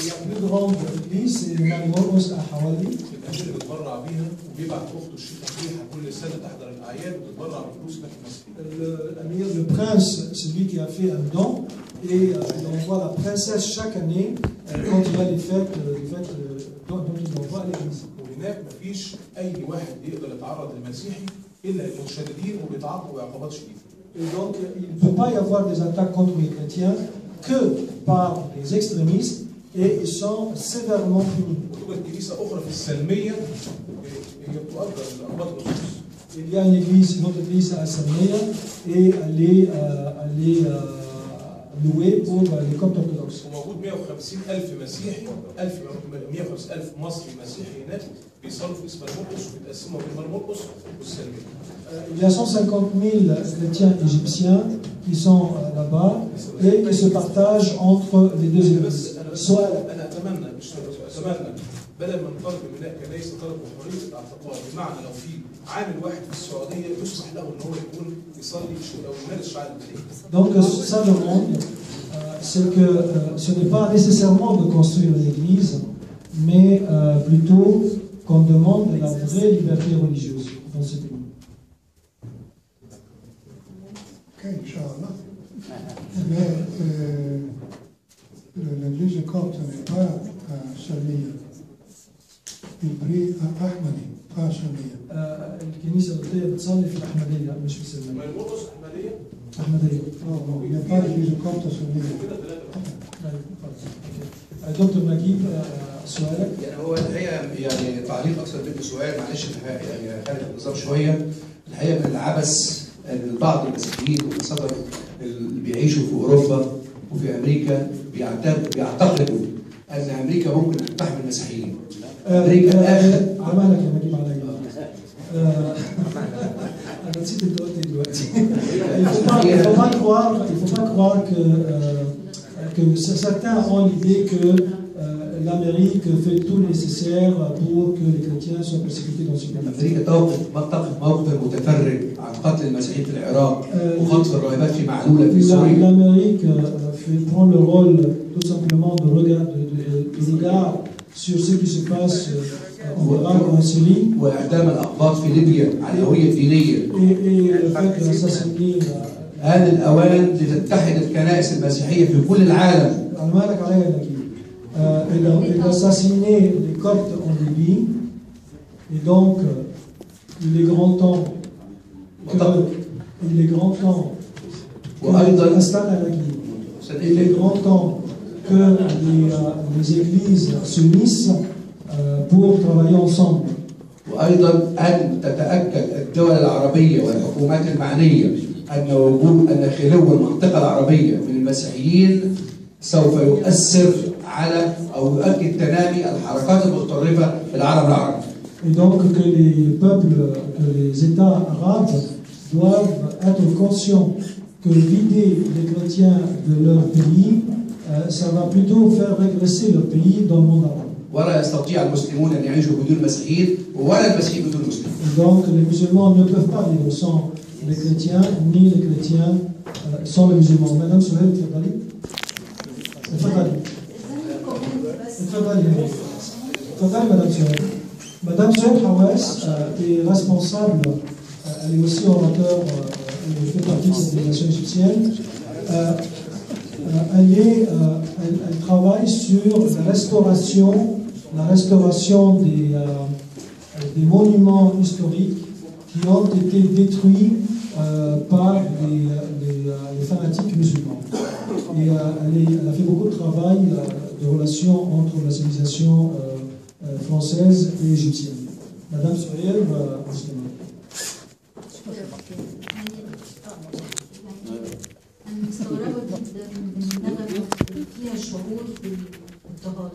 y a plus grande église, c'est Marie Morcos à Hawali. الأمير اللي بيتبرع بيها وبيبعت أخته الشيخة فيها كل سنة تحضر الأعياد وتتبرع بفلوس لك المسيحيين. L'amir, le prince, celui qui a fait un don, et il envoie la princesse chaque année quand il y a les fêtes dont il envoie à l'église. وهناك مفيش أي واحد يقدر يتعرض للمسيحي إلا المتشددين وبيتعاقبوا بعقوبات شديدة. Et donc, il ne peut pas y avoir des attaques contre les chrétiens que par les extrémistes, et ils sont sévèrement punis. Il y a une autre église à Salmia, et elle est louée pour les coptes orthodoxes. Il y a 150 000 chrétiens égyptiens qui sont là-bas et qui se partagent entre les 2 églises. بدل ما نطالب ببناء كنائس نطالب بحريه الاعتقاد، بمعنى لو في عامل واحد في السعوديه يسمح له ان هو يكون يصلي او يمارس شعائر الدين. Donc ça demande, c'est que ce n'est pas nécessairement de construire une église, mais plutôt qu'on demande la vraie liberté religieuse dans ce pays. Ok, Inch'Allah. Mais l'église copte n'est pas à Salmia. Il prie à Ahmadi, pas à Salmia. الكنيسة القبطية بتصلي في الأحمدية مش في سلمية. أحمدية. Il n'y a pas d'église copte à Salmia. دكتور نجيب سؤالك؟ يعني هو الحقيقه يعني تعليق اكثر منه سؤال، معلش يعني خارج النظام شويه. الحقيقه من العبث ان بعض المسيحيين والصدر اللي بيعيشوا في اوروبا وفي امريكا بيعتقدوا ان امريكا ممكن ان تحمي المسيحيين. امريكا عمالك يا نجيب عليا. انا نسيت اللي قلت دلوقتي. Il faut pas croire que certains ont l'idée que l'Amérique fait tout nécessaire pour que les chrétiens soient persécutés dans ce pays. أمريكا تقف موقف متفرج عن قتل المسيحيين في العراق وخطف الراهبات في معلولة في سوريا. L'Amérique prend le rôle tout simplement de regard sur ce qui se passe en Irak ou en Syrie. وإعدام الأقباط في ليبيا على الهوية الدينية. Et le fait d'assassiner. آن الأوان لتتحد الكنائس المسيحية في كل العالم. عمالك عليا يا نجيب. Il a assassiné les Coptes en Libye, et donc il est grand temps que les églises s'unissent pour travailler ensemble. وأيضا أن تتأكد الدول العربية والحكومات المعنية أن خلو المنطقة العربية من المسيحيين سوف يؤثر على أو يؤكد تنامي الحركات المتطرفة في العالم العربي. Et donc que les peuples, que les États arabes doivent être conscients que vider les chrétiens de leur pays, ça va plutôt faire régresser leur pays dans le monde arabe. ولا يستطيع المسلمون أن يعيشوا بدون مسيحيين ولا المسيحيين بدون مسلمين. Donc les musulmans ne peuvent pas vivre sans les chrétiens, ni les chrétiens sans les musulmans. Madame Souhail, تفضلي. تفضلي. تفضلي Madame Souhail. Madame Souhail Hawass est responsable, elle est aussi orateur, elle fait partie de cette délégation égyptienne. elle travaille sur la restauration des monuments historiques qui ont été détruits par les fanatiques musulmans. Et elle a fait beaucoup de travail de relations entre la civilisation française et égyptienne. Madame Souriel va enseigner. أنا مستغربة جدا من النغمة فيها شعور بالضغط.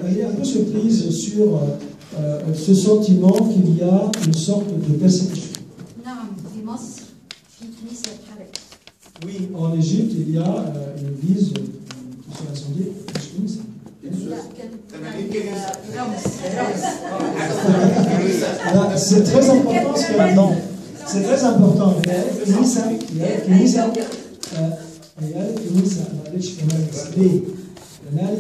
Elle est un peu surprise sur ce sentiment qu'il y a une sorte de persécution. نعم في مصر في كنيسة اتحرقت. Oui, en Égypte, il y a une église qui s'est incendiée. C'est très important ce qu'elle dit. C'est très important. الكنيسة معلش كمان ليه؟ لأن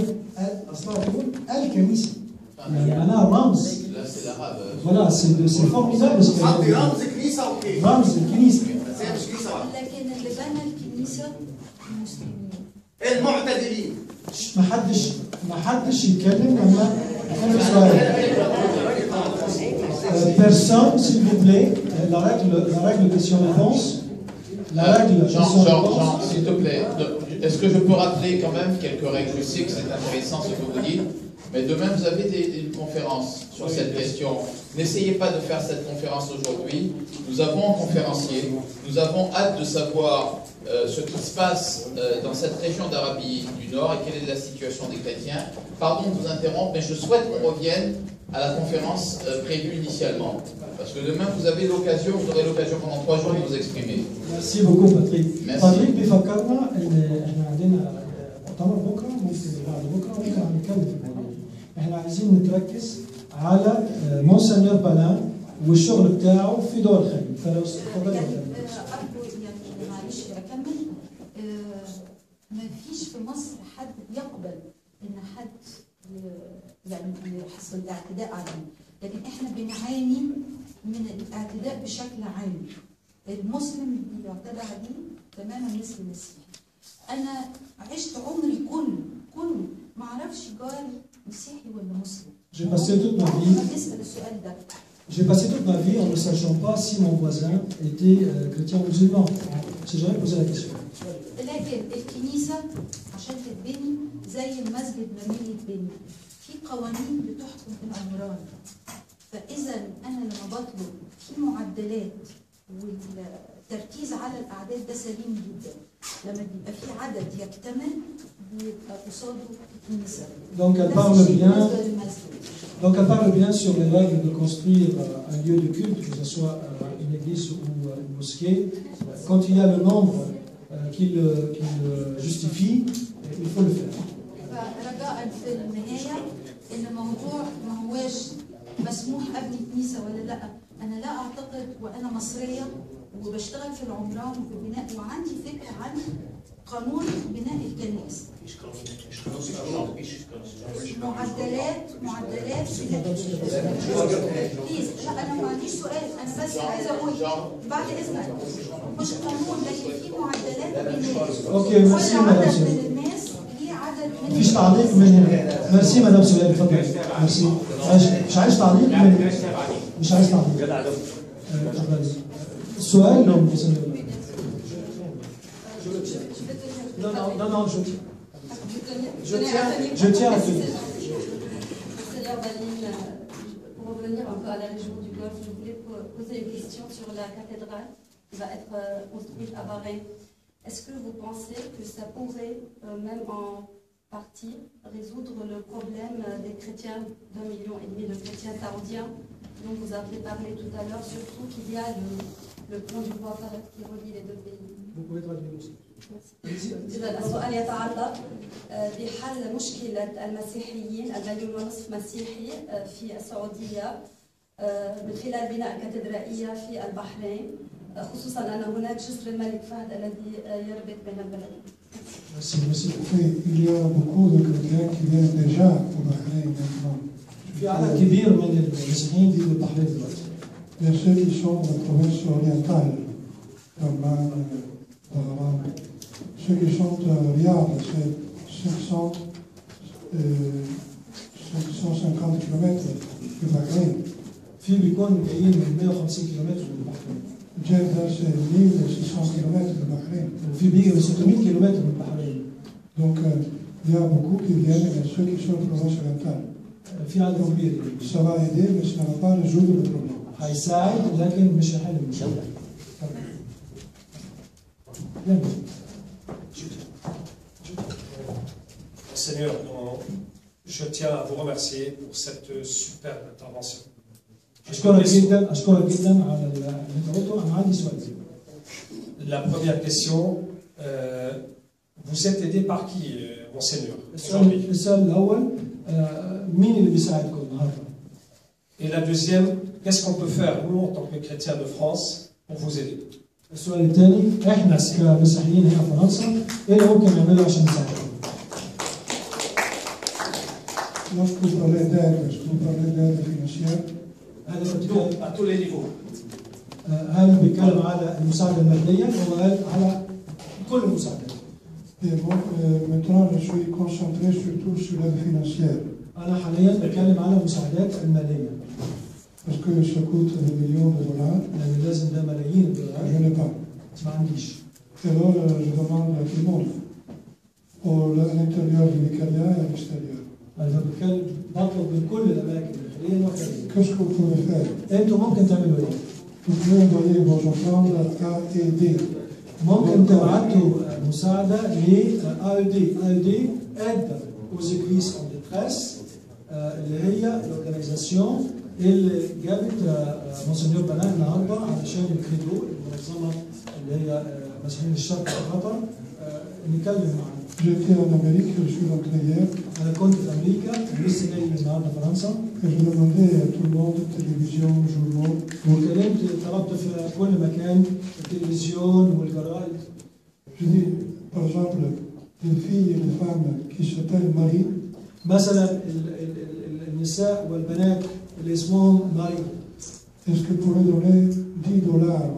أصلا تقول الكنيسة يعني معناها رمز. Voilà, c'est formidable parce que رمز كنيسة أوكي. رمز الكنيسة. لكن اللي بنى الكنيسة المسلمين. المعتدلين. ما حدش يتكلم لما يكون سؤال. Personne, s'il vous plaît, la règle question-réponse. Jean, s'il te plaît, est-ce que je peux rappeler quand même quelques règles? Je sais que c'est intéressant ce que vous dites, mais demain vous avez une conférence sur cette question. N'essayez pas de faire cette conférence aujourd'hui. Nous avons un conférencier, nous avons hâte de savoir ce qui se passe dans cette région d'Arabie du Nord et quelle est la situation des chrétiens. Pardon de vous interrompre, mais je souhaite qu'on revienne à la conférence prévue initialement. Parce que demain, vous aurez l'occasion pendant 3 jours de vous exprimer. Merci beaucoup, Patrick. Merci. Patrick بيفكرنا ان احنا عندنا مؤتمر بكره ممكن بعد بكره ممكن نتكلم في الموضوع. احنا عايزين نتركز على مونسنيور بالان والشغل بتاعه في دول الخليج. فلو تفضل. أرجو يعني معلش أكمل. ما فيش في مصر حد يقبل إن حد يعني يحصل اعتداء عليه، لكن احنا بنعاني من الاعتداء بشكل عام. المسلم بيعتدى عليه تماما مثل المسيحي. انا عشت عمري كله ما اعرفش جاري مسيحي ولا مسلم. J'ai passé toute ma vie. اسال السؤال ده. J'ai passé toute ma vie en ne sachant pas si mon voisin était chrétien ou musulman. J'ai jamais posé la question. لكن الكنيسه عشان تتبني زي المسجد ما يتبني في قوانين بتحكم العمران. فاذا انا لما بطلب في معدلات والتركيز على الاعداد ده سليم جدا. لما بيبقى في عدد يكتمل بيبقى قصاده الكنيسه. Donc elle parle bien sur les règles de construire un lieu de culte, que ce soit une église ou une mosquée. Quand il y a le nombre qui le justifie, il faut le faire. فرجاء في النهايه ان الموضوع ما هواش مسموح ابني كنيسه ولا لا. انا لا اعتقد وانا مصريه وبشتغل في العمران وفي البناء وعندي فكره عن قانون بناء الكنائس. معدلات لا انا ما عنديش سؤال، انا بس عايزه اقول بعد اذنك مش قانون لكن في معدلات بناء. اوكي ميرسي مدام سهيل. الناس ليه عدد من مفيش تعليق من هنا. ميرسي مدام سهيل اتفضل. ميرسي. مش عايز تعليق من مش عايز تعليق. السؤال لو Non, je tiens à te dire. Pour revenir un peu à la région du Golfe, je voulais poser une question sur la cathédrale qui va être construite à Bahreïn. Est-ce que vous pensez que ça pourrait, même en partie, résoudre le problème des chrétiens, d'1,5 million de chrétiens saoudiens dont vous avez parlé tout à l'heure, surtout qu'il y a le pont du roi Fahd qui relie les 2 pays. Vous pouvez traduire aussi. إذا السؤال يتعلق بحل مشكلة المسيحيين 1.5 مليون مسيحي في السعودية من خلال بناء كاتدرائية في البحرين، خصوصا أن هناك جسر الملك فهد الذي يربط بين البلدين. Il y a beaucoup de chrétiens qui viennent déjà au Bahreïn maintenant. في عدد كبير من المسيحيين في البحرين دلوقتي. Il y a ceux qui sont dans la province orientale, Oman, apparemment. Ceux qui sont à Riyad, c'est 550 km du Bahreïn. في بيكون جايين من 150 كيلومتر من البحرين. Jeddah, c'est 1600 km du Bahreïn. وفي بيجي من 600 كيلومتر من البحرين. Donc, il y a beaucoup qui viennent, et ceux qui sont en Provence orientale. في عدد كبير. Ça va aider, mais ça ne va pas résoudre le problème. هيساعد لكن مش هيحل المشكلة. Seigneur, je tiens à vous remercier pour cette superbe intervention. La première question, vous êtes aidé par qui, Monseigneur? Et la deuxième, qu'est-ce qu'on peut faire, nous, en tant que chrétiens de France, pour vous aider? السؤال الثاني احنا كمسيحيين هنا في فرنسا ايه اللي ممكن نعمله عشان نساعدهم؟ Lorsque vous parlez d'aide, est-ce que vous parlez d'aide financière? À tous les niveaux. هل بيتكلم على المساعدة المادية ولا على كل المساعدات؟ Et bon, maintenant, je suis concentré surtout sur l'aide financière. أنا حاليا بتكلم على المساعدات المالية. Parce que ça coûte des millions de dollars. يعني لازم ده ملايين الدولارات. Je n'ai pas. ما عنديش. Et alors, je demande à tout le monde, à l'intérieur du vicariat et à l'extérieur. أنا بطلب من كل الأماكن الداخلية والخارجية. Qu'est-ce que vous pouvez faire? أنتم ممكن تعملوا إيه؟ Vous pouvez envoyer vos enfants à aider. ممكن تبعتوا مساعدة ل AED. AED aide aux églises en détresse اللي هي الأورجانيزاسيون اللي جابت مونسنيور بنان النهارده علشان الكريدو المنظمة اللي هي مسيحيين الشرق في قطر نتكلم معاهم. J'étais en Amérique, je suis rentré hier. أنا كنت في أمريكا لسه جاي النهارده فرنسا. Et je demandais à tout le monde, télévision, journaux. وكلمت طلبت في كل مكان التلفزيون والجرائد. Je dis, par exemple, des filles et des femmes qui s'appellent Marie. مثلا النساء والبنات اللي اسمهم ماري. Est-ce que vous pouvez donner $10 ou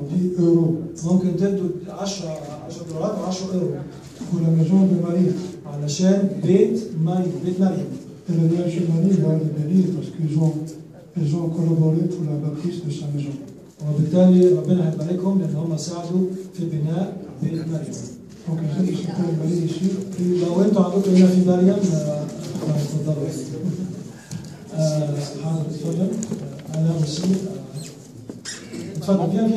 10 euros? ممكن تدوا 10 دولار و 10 يورو. Pour la maison de Marie. علشان بيت مريم. Et la Vierge Marie va les bénir parce qu'ils ont collaboré pour la bâtisse de sa maison. وبالتالي ربنا هيباركهم لان هم ساعدوا في بناء بيت مريم. Donc ils s'appellent Marie ici. لو انتوا عندكم هنا في مريم اتفضلوا. حاضر اتفضل. انا مسيح. اتفضل viens.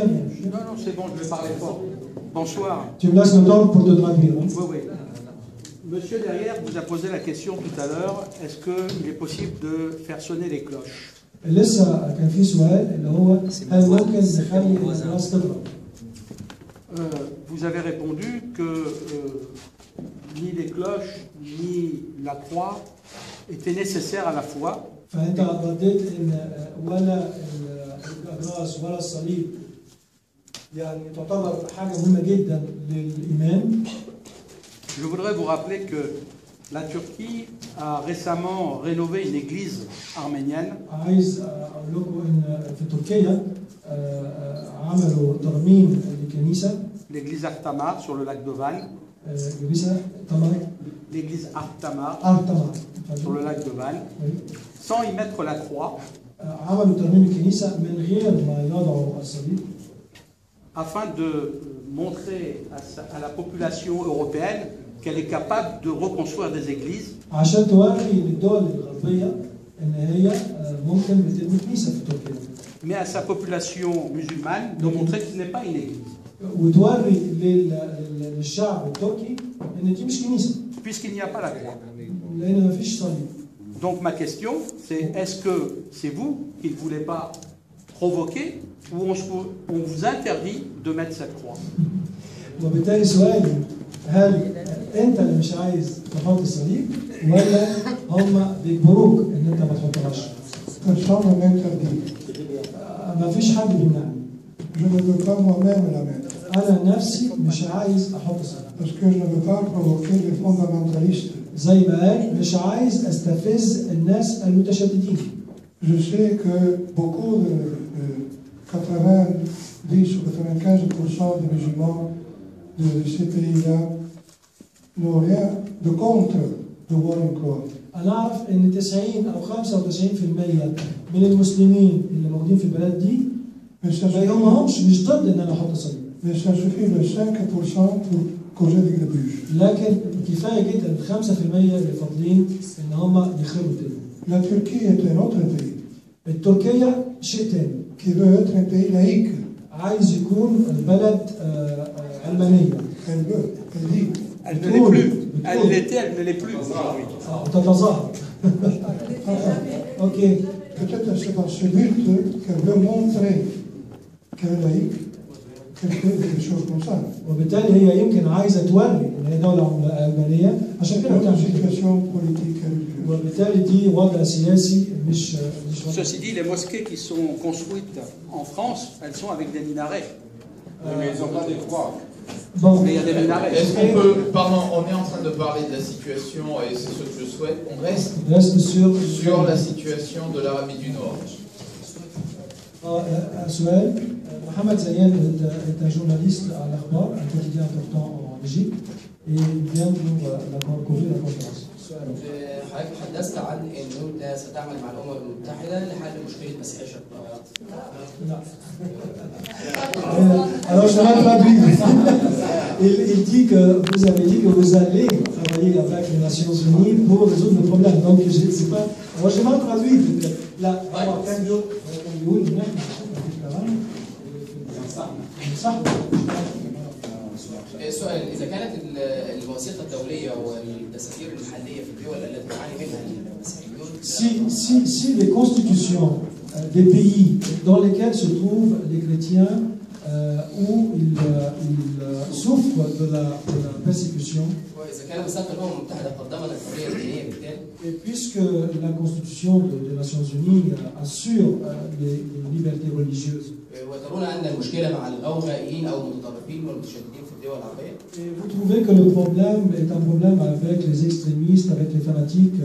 Non, c'est bon, je vais parler fort. Bonsoir. Tu me laisses le temps pour te traduire. Oui. Monsieur derrière vous a posé la question tout à l'heure, est-ce qu'il est possible de faire sonner les cloches? لسه كان في سؤال اللي هو هل ممكن نخلي الناس تضرب؟ Vous avez répondu que ni les cloches ni la croix étaient nécessaires à la foi. فأنت رديت إن ولا الأجراس ولا الصليب يعني تعتبر حاجة مهمة جدا للإيمان. Je voudrais vous rappeler que la Turquie a récemment rénové une église arménienne. عايز أقول لكم إن في تركيا عملوا ترميم لكنيسة. L'église Artamar sur le lac de Van. L'église Artamar sur le lac de Van. Sans y mettre la croix. عملوا ترميم الكنيسة من غير ما يضعوا الصليب. Afin de montrer à la population européenne qu'elle est capable de reconstruire des églises. عشان توري للدول الغربية إن هي ممكن بتبني كنيسة في تركيا. Mais à sa population musulmane de montrer que ce n'est pas une église. وتوري للشعب التركي إن دي مش كنيسة. Puisqu'il n'y a pas la croix. لأن ما فيش صليب. Donc ma question, c'est est-ce que c'est vous qui ne voulez pas provoquer ou on vous interdit de mettre cette croix? وبالتالي سؤالي هل أنت اللي مش عايز تحط الصليب ولا هم بيجبروك إن أنت ما تحطهاش؟ Personne ne m'interdit. ما فيش حد بيمنعني. Je ne veux pas moi-même la mettre. أنا نفسي مش عايز أحط الصليب. Parce que je ne veux pas provoquer les fondamentalistes. زي ما قال مش عايز استفز الناس المتشددين. Je sais que beaucoup de 90 ou 95% des musulmans de ces pays-là n'ont rien de contre de voir une croix. أنا أعرف إن 90 أو 95% من المسلمين اللي موجودين في البلاد دي ما همش مش ضد إن أنا أحط صليب. Mais ça suffit de 5% pour causer des grabuges. لكن كفاية جدا 5% اللي فاضلين إن هم يخربوا الدنيا. La Turquie est un autre pays. التركية شيء تاني. Qui veut être un pays laïque. عايز يكون البلد علمانية. Elle veut, elle dit. Elle ne l'est plus. Elle l'était, elle ne l'est plus aujourd'hui. تتظاهر. Ok. Peut-être c'est dans ce but qu'elle veut montrer qu'elle est laïque, qu'elle fait des choses comme ça. وبالتالي هي يمكن عايزة توري إن هي دولة علمانية عشان كده بتعمل situation politique religieuse. وبالتالي دي وضع سياسي مش Ceci dit, les mosquées qui sont construites en France, elles sont avec des minarets. Mais ils n'ont pas des croix. Bon. Mais il y a des minarets. Est-ce qu'on peut, pardon, on est en train de parler de la situation et c'est ce que je souhaite, on reste sur la situation de l'Arabie du Nord. سؤال محمد زيان est un journaliste à l'Akhbar, un quotidien important en Égypte, et il vient pour couvrir la conférence. حضرتك تحدثت عن انه انت ستعمل مع الامم المتحده لحل مشكله مسيحي شرق Alors je vais traduire. Il dit que vous avez dit que vous allez travailler avec les Nations Unies pour résoudre le problème. Donc je ne sais pas. Alors je vais traduire. Là, كان يقول ان احنا في الكلام صح. السؤال إذا كانت الوثيقة الدولية والدساتير المحلية في الدول التي تعاني منها المسيحيون si les constitutions des pays dans lesquels se trouvent les chrétiens où ils souffrent de la persécution, وإذا كان ميثاق الأمم المتحدة قدم الحرية الدينية بالتالي et puisque la constitution des Nations Unies assure les libertés religieuses, وترون أن المشكلة مع الغوغائيين أو المتطرفين والمتشددين في الدول العربية. Et vous trouvez que le problème est un problème avec les extrémistes, avec les fanatiques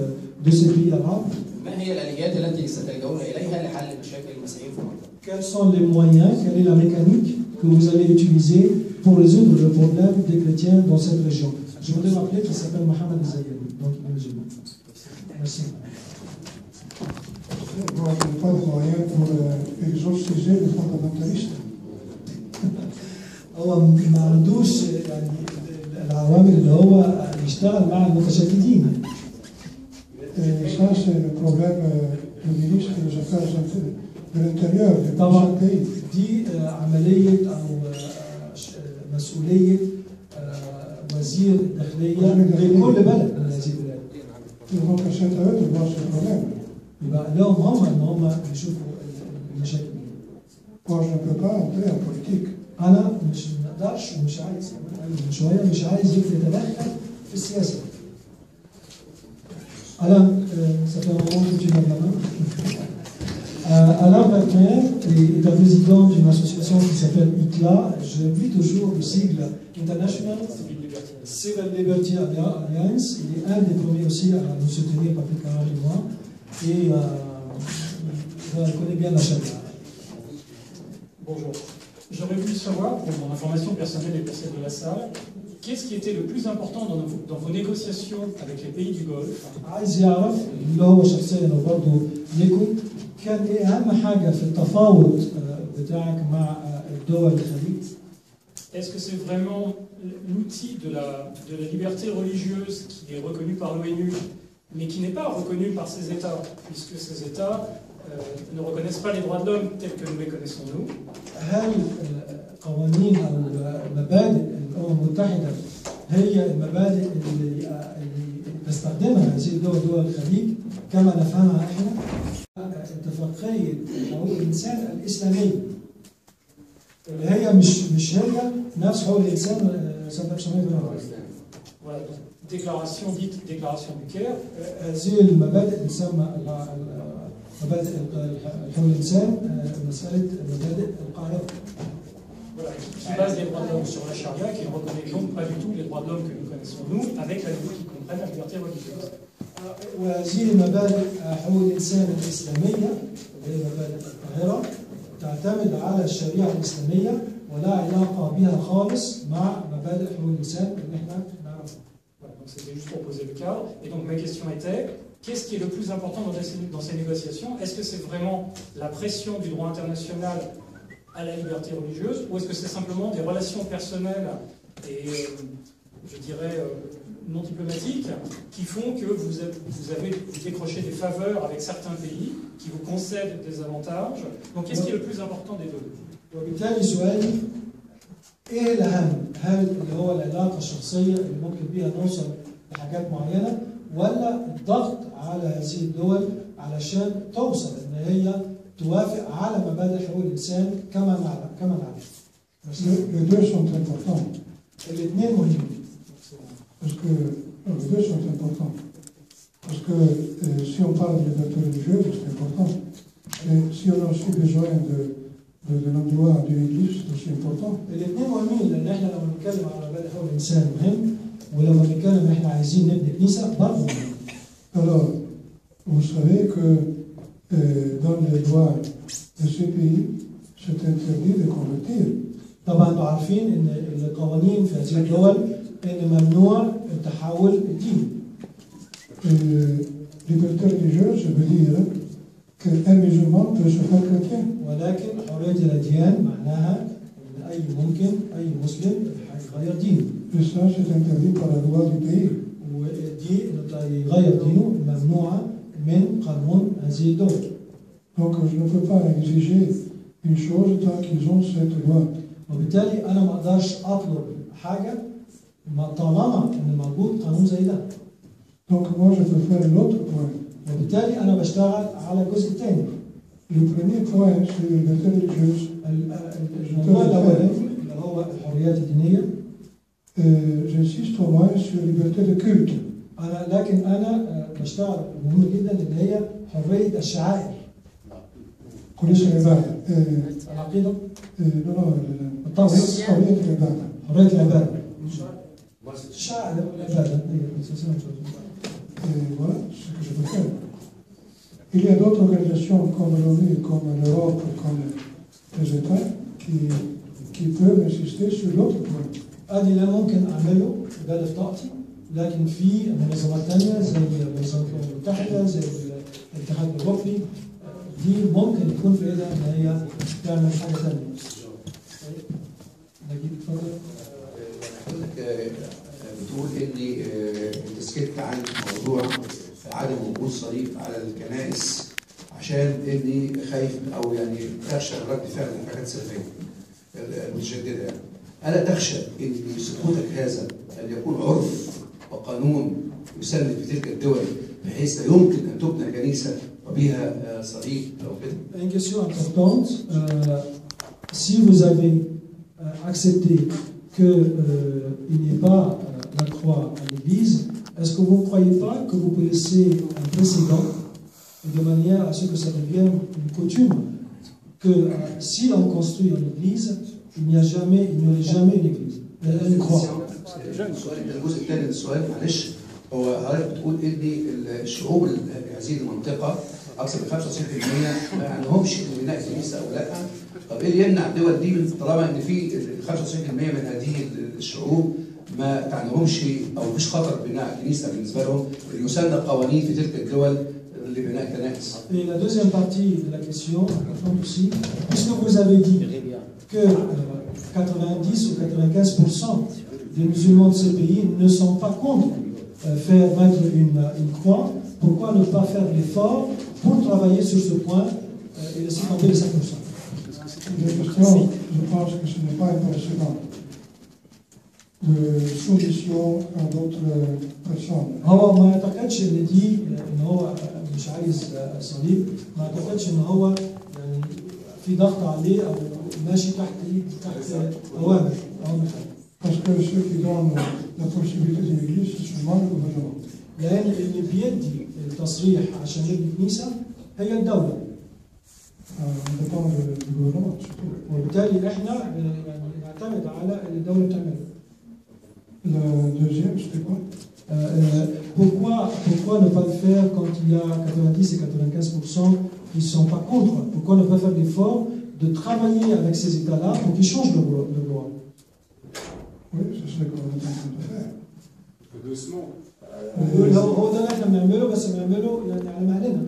de ces pays arabes? ما هي الآليات التي ستلجؤون إليها لحل مشاكل المسيحيين في المنطقة؟ Quels sont les moyens, quelle est la mécanique que vous allez utiliser pour résoudre le problème des chrétiens dans cette région? Je voudrais rappeler qu'il s'appelle Mohamed Zayani, donc il est musulman. Merci. Moi, je n'ai pas de moyens pour exorciser les fondamentalistes. هو ما عندوش يعني العوامل اللي هو يشتغل مع المتشددين. Ça, c'est le problème du ministre des Affaires de l'Intérieur de طبعا chaque pays. دي عملية أو مسؤولية وزير الداخلية لكل بلد من هذه البلاد. Donc, c'est à eux de voir ce problème. يبقى لهم هم إن هم يشوفوا المشاكل. Moi, je ne peux pas entrer en politique. أنا مش مقدرش ومش عايز من شوية مش عايز يتدخل في السياسة. Alain, ça fait un moment que tu m'as la main. Alain Berkmer est un président d'une association qui s'appelle ICLA. Je lis toujours le sigle International Civil Liberty Alliance. Il est un des premiers aussi à nous soutenir, Patrick Carrage et moi. Et il connaît bien la charia. Bonjour. J'aurais voulu savoir, pour mon information personnelle et celle de la salle, qu'est-ce qui était le plus important dans vos négociations avec les pays du Golfe? عايز يعرف اللي هو شخصيا وبرضه ليكم كان ايه اهم حاجه في التفاوض بتاعك مع الدول الخليج؟ Est-ce que c'est vraiment l'outil de la liberté religieuse qui est reconnu par l'ONU, mais qui n'est pas reconnu par ces États, puisque ces États ne reconnaissent pas les droits de l'homme tels que nous les connaissons nous? هل قوانين او مبادئ الامم المتحده هي المبادئ اللي تستخدمها هذه الدول دول الخليج كما نفهمها احنا؟ اتفاقيه حقوق الانسان الاسلاميه اللي هي مش هي نفس حقوق الانسان سنه 1948. Voilà, donc déclaration dite déclaration du Caire. هذه المبادئ تسمى مبادئ حقوق الانسان مساله مبادئ القاهره. Voilà, qui base les droits de l'homme sur la charia, qui ne reconnaît donc pas du tout les droits de l'homme que nous connaissons nous, avec la loi qui comprenne la liberté religieuse. وهذه المبادئ حقوق الانسان الاسلاميه وهي مبادئ القاهره تعتمد على الشريعه الاسلاميه ولا علاقه بها خالص مع مبادئ حقوق الانسان اللي احنا نعرفها. Voilà, donc c'était juste pour poser le cadre. Et donc ma question était, qu'est-ce qui est le plus important dans ces négociations? Est-ce que c'est vraiment la pression du droit international à la liberté religieuse, ou est-ce que c'est simplement des relations personnelles et, je dirais, non diplomatiques qui font que vous décrochez des faveurs avec certains pays, qui vous concèdent des avantages? Donc qu'est-ce qui est le plus important des deux? وبالتالي سؤالي ايه الاهم؟ هل اللي هو العلاقه الشخصيه اللي ممكن بيها نوصل لحاجات معينه، ولا الضغط على هذه الدول علشان توصل ان هي توافق على مبادئ حقوق الانسان كما نعرف؟ Les deux sont importants. الاثنين مهمين. Parce que les deux sont importants. Parce que si on parle de liberté religieuse, c'est important. Et si on a aussi besoin de l'endroit d'une église, c'est aussi important. الاثنين مهمين، لان احنا لما بنتكلم على مبادئ حقوق الانسان مهم، ولما بنتكلم احنا عايزين نبني كنيسه برضه مهم. Alors, vous savez que dans les lois de ces pays, c'est interdit de convertir. طبعا انتوا عارفين ان القوانين في هذه الدول ان ممنوع التحول الديني. Liberté religieuse, ça veut dire qu'un musulman peut se faire chrétien. ولكن حرية الأديان معناها ان اي مسلم يغير دينه. Et ça, c'est interdit par la loi du pays. ودي انه يغير دينه ممنوعة من قانون هذه الدول. Donc je ne peux pas exiger une chose tant qu'ils ont cette loi. وبالتالي انا ما اقدرش اطلب حاجه طالما ان موجود قانون زي ده. Donc moi je peux faire l'autre point. وبالتالي انا بشتغل على الجزء الثاني. Le premier point c'est la liberté religieuse. الموضوع الاولاني اللي هو الحريات الدينيه. J'insiste au moins sur la liberté de culte. لكن انا بشتغل مهم جدا اللي هي حريه الشعائر. كل شيء عباده. العقيده؟ الطقس. حريه العباده. حريه العباده. الشعائر العباده. Voilà ce que je peux faire. Il y a d'autres organisations comme l'ONU, comme l'Europe, comme les États qui peuvent insister sur l'autre point. ادي اللي ممكن اعمله ده في طاقتي، لكن في منظمات ثانيه زي منظمه الامم المتحده، زي الاتحاد الاوروبي، دي ممكن يكون في ايدها ان هي تعمل حاجه ثانيه. نجيب اتفضل. حضرتك بتقول ان انت سكت عن موضوع عدم وجود صليب على الكنائس عشان اني خايف او يعني تخشى رد فعل الحاجات السلفيه المتجدده يعني. الا تخشى ان سكوتك هذا ان يكون عرف وقانون يسلم في تلك الدول بحيث لا يمكن ان تبنى كنيسه وبها صليب او كده؟ Une question importante. Si vous avez accepté qu'il n'y ait pas la croix à l'église, est-ce que vous ne croyez pas que vous pouvez laisser un précédent de manière à ce que ça devienne une coutume que si on construit une église, il n'y aurait jamais une église, une croix. الجزء الثاني من السؤال معلش، هو حضرتك بتقول ان الشعوب هذه المنطقه اكثر من 95% ما عندهمش بناء كنيسه او لا. طب ايه اللي يمنع الدول دي من طالما ان في 95% من هذه الشعوب ما تعلمهمش او مفيش خطر بناء كنيسه بالنسبه لهم، يسن قوانين في تلك الدول لبناء كنائس. Et la deuxième partie de la question, aussi, puisque vous avez dit que 90 ou 95% des musulmans de ces pays ne sont pas contre faire mettre une croix, pourquoi ne pas faire l'effort pour travailler sur ce point et laisser tomber les 5%? La question, je pense que ce n'est pas un précédent de soumission à d'autres personnes. هو ما اعتقدش ان دي ان هو مش عايز صليب، ما اعتقدش ان هو يعني في ضغط عليه او ماشي تحت اوامر. Parce que ceux qui donnent la possibilité d'une église, c'est seulement le gouvernement. لان اللي بيدي التصريح عشان يبني كنيسه هي الدوله. وبالتالي احنا يعني نعتمد على اللي الدوله بتعمله. La deuxième, c'était quoi? Pourquoi ne pas le faire quand il y a 90 et 95% qui ne sont pas contre? Pourquoi ne pas faire l'effort de travailler avec ces États-là pour qu'ils changent leur loi? Oui, c'est ce qu'on est en train de faire. Doucement. هو ده اللي احنا بنعمله بس بنعمله يعني على مهلنا.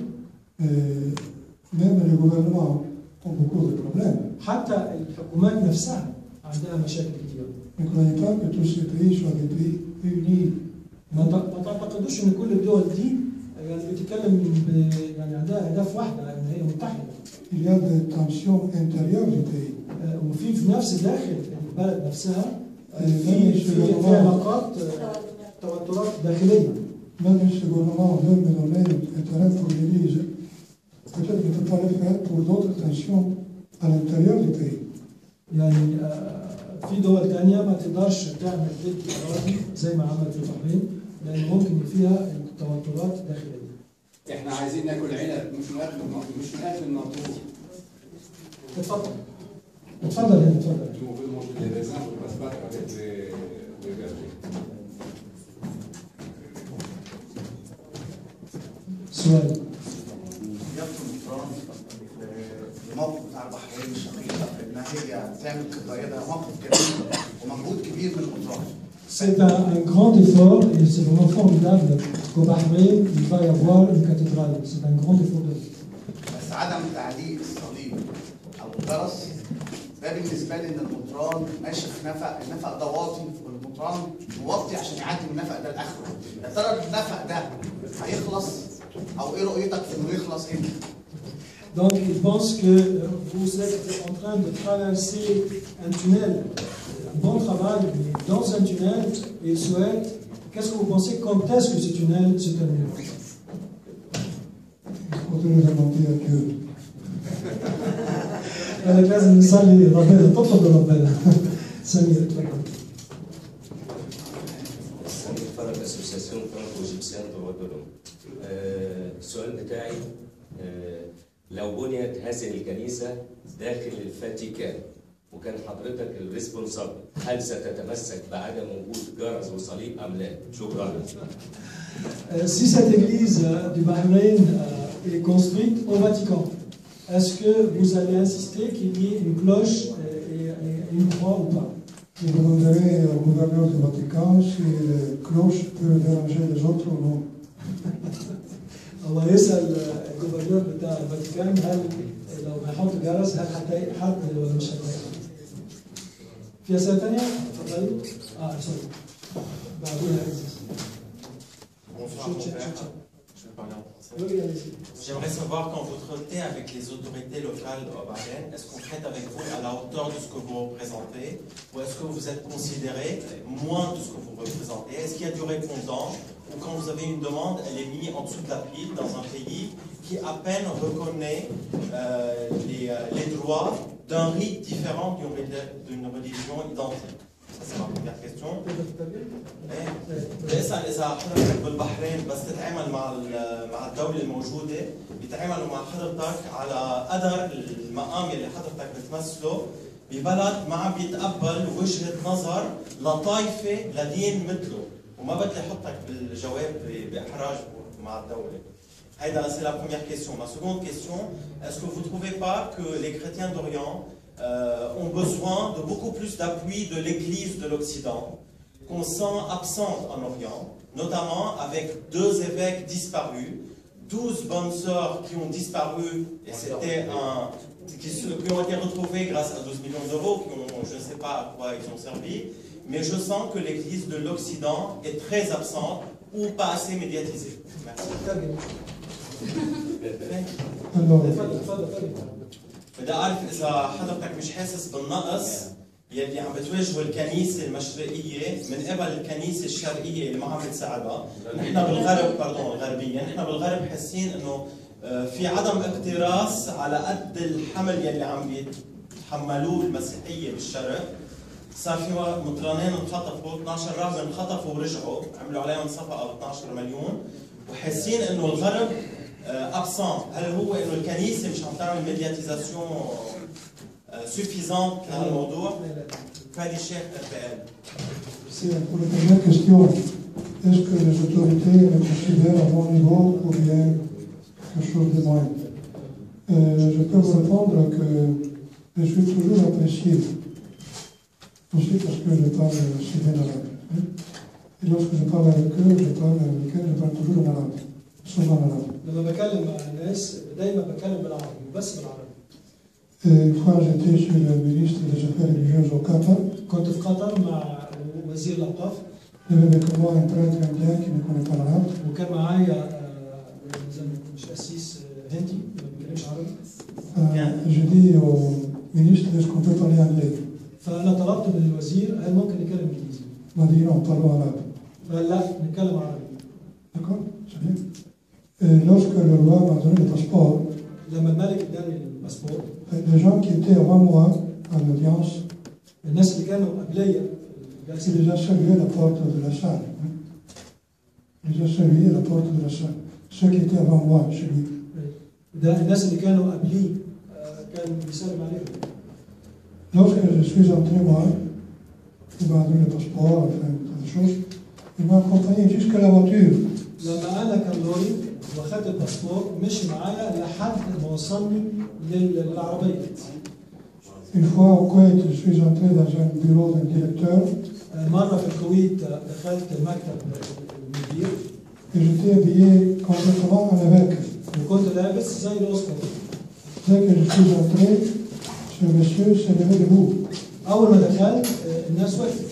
Même les gouvernements ont beaucoup de problèmes. حتى الحكومات نفسها عندها مشاكل كتير. Ne croyez pas que tous ces pays soient des pays unis. ما تعتقدوش ان كل الدول دي يعني بتتكلم يعني عندها اهداف واحده ان هي متحده. Il y a des tensions intérieures du pays. وفي نفس داخل البلد نفسها في علاقات توترات داخليه. Même si le gouvernement veut me donner un terrain pour l'église, peut-être qu'il ne peut pas le faire pour d'autres tensions à l'intérieur du pays. يعني في دول ثانيه ما تقدرش تعمل بيت اراضي زي ما عملت البحرين لان ممكن فيها توترات داخليه. احنا عايزين ناكل عنب مش من اكل الناطور. اتفضل. اتفضل يا اتفضل. On veut manger des raisins, on ne passe pas avec des vergers. سؤال. الموقف بتاع البحرين الشقيقه في انها هي تعمل قضاياها موقف كبير ومجهود كبير من الاطراف. C'est un grand effort et c'est vraiment formidable qu'au Bahreïn, il va y avoir une cathédrale. C'est un grand effort de vie. بس عدم تعليق الصليب او الجرس ده بالنسبه لي ان المطران ماشي في نفق، النفق ده واطي والمطران موطي عشان يعدي من النفق ده لاخره. يا ترى النفق ده هيخلص او ايه رؤيتك في انه يخلص امتى؟ Donc il pense que vous êtes en train de traverser un tunnel, un bon travail, mais dans un tunnel, et il souhaite, qu'est-ce que vous pensez, quand est-ce que ce tunnel se terminera? Faudrait demander à Dieu. لازم نصلي ربنا، تطلب ربنا. سمير اتفضل. سمير فرج اسوسياسيون فرانكو ايجيبسيان دو لوم. السؤال بتاعي لو بنيت هذه الكنيسة داخل الفاتيكان وكان حضرتك الريسبونسابل هل ستتمسك بعدم وجود جرس وصليب أم لا؟ شكرا. Si cette église du Bahreïn est construite au Vatican, est-ce que vous allez insister qu'il y ait une cloche et une croix ou pas? Je demanderai au gouverneur du Vatican si les cloches peuvent déranger les autres ou non. الله يسأل الجوفرنور بتاع الفاتيكان هل لو هيحط جرس هل هتضايق حد ولا مش هتضايق حد؟ في أسئلة تانية؟ اتفضلي. سوري. بعدين J'aimerais savoir quand vous traitez avec les autorités locales au Bahreïn, est-ce qu'on traite avec vous à la hauteur de ce que vous représentez ou est-ce que vous êtes considéré moins de ce que vous représentez? Est-ce qu'il y a du répondant ou quand vous avez une demande, elle est mise en dessous de la pile dans un pays qui à peine reconnaît les droits d'un rite différent d'une religion identique? Ça c'est ma première question. بسأل إذا حضرتك بالبحرين بس تتعامل مع الدولة الموجودة بيتعاملوا مع حضرتك على قدر المقام اللي حضرتك بتمثله ببلد ما عم بيتقبل وجهة نظر لطائفة لدين مثله وما بدي أحطك بالجواب بإحراج مع الدولة. C'est la première question. Ma seconde question, est-ce que vous ne trouvez pas que les chrétiens d'Orient ont besoin de beaucoup plus d'appui de l'Église de l'Occident, qu'on sent absente en Orient, notamment avec 2 évêques disparus, 12 bonnes sœurs qui ont disparu, et c'était qui ont été retrouvées grâce à 12 millions d'euros, je ne sais pas à quoi ils ont servi, mais je sens que l'Église de l'Occident est très absente ou pas assez médiatisée. Merci. بدي أعرف إذا حضرتك مش حاسس بالنقص يلي عم بتواجهه الكنيسة المشرقية من قبل الكنيسة الشرقية اللي ما عم بتساعدها، نحن بالغرب الغربية، نحن بالغرب حاسين إنه في عدم اكتراث على قد الحمل يلي عم بيتحملوه المسيحية بالشرق. صار في مطرانين انخطفوا، 12 راهب انخطفوا ورجعوا، عملوا عليهم صفقة ب 12 مليون، وحاسين إنه الغرب absent. هل هو انه الكنيسه مش عم تعمل ميدياتيزاسيون suffisante لهذا الموضوع؟ فادي الشيخ FPL. Pour la première question, est-ce que les autorités me considèrent à mon niveau ou bien quelque chose de moins? Je peux vous répondre que je suis toujours apprécié Aussi parce que je parle si bien arabe. Et lorsque je parle avec eux, je parle toujours en arabe. Souvent en arabe. لما بكلم مع الناس دايما بكلم بالعربي وبس بالعربي. Une fois j'étais chez le ministre des Affaires religieuses au Qatar. كنت في قطر مع وزير الأوقاف. Il y avait avec moi un prêtre indien qui ne connaît pas l'arabe. وكان معايا مش قسيس هندي ما بيتكلمش عربي. Je dis au ministre est-ce qu'on peut parler anglais. فأنا طلبت من الوزير هل ممكن نتكلم إنجليزي؟ Il m'a dit non, parlons arabe. فقال لا نتكلم عربي. D'accord, c'est bien. Et lorsque le roi m'a donné le passeport, لما الملك اداني الباسبور les gens qui étaient avant moi à l'audience, الناس اللي كانوا قبليا il les a salués à la porte de la salle. Il les a salués à la porte de la salle. Ceux qui étaient avant moi chez lui. ده الناس اللي كانوا قبليه كان بيسلم عليهم. Lorsque je suis entré moi, il m'a donné le passeport, enfin, des choses. Il m'a accompagné jusqu'à la voiture. لما انا كان دوري واخدت الباسبور مشي معايا لحد ما وصلني للعربيه. Une fois au Koweït, je suis entré dans un bureau d'un directeur. مره في الكويت دخلت مكتب المدير. Et j'étais habillé complètement en évêque. وكنت لابس زي الاسقف. Dès que je suis entré, ce monsieur s'est levé debout. اول ما دخلت الناس وقفت.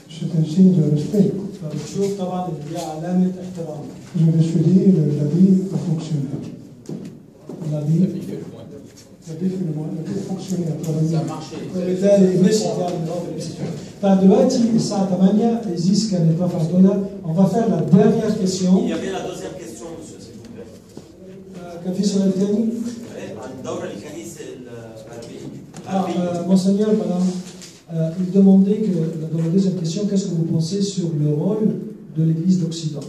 C'est un signe de respect. فبتشوف طبعا ان دي علامه احترام. Je me suis dit, l'habit a fonctionné. L'habit fait le moins, l'habit a fonctionné à travers. Ça a marché. وبالتالي مشي يعني فدلوقتي الساعه 8 إزيس كانت رفعت لها. On va faire la dernière question. Il y avait la deuxième question, monsieur, s'il vous plaît. كان في سؤال تاني؟ عن دور الكنيسة الغربية. Monseigneur, madame, il demandait que, dans la deuxième question, qu'est-ce que vous pensez sur le rôle de l'Église d'Occident?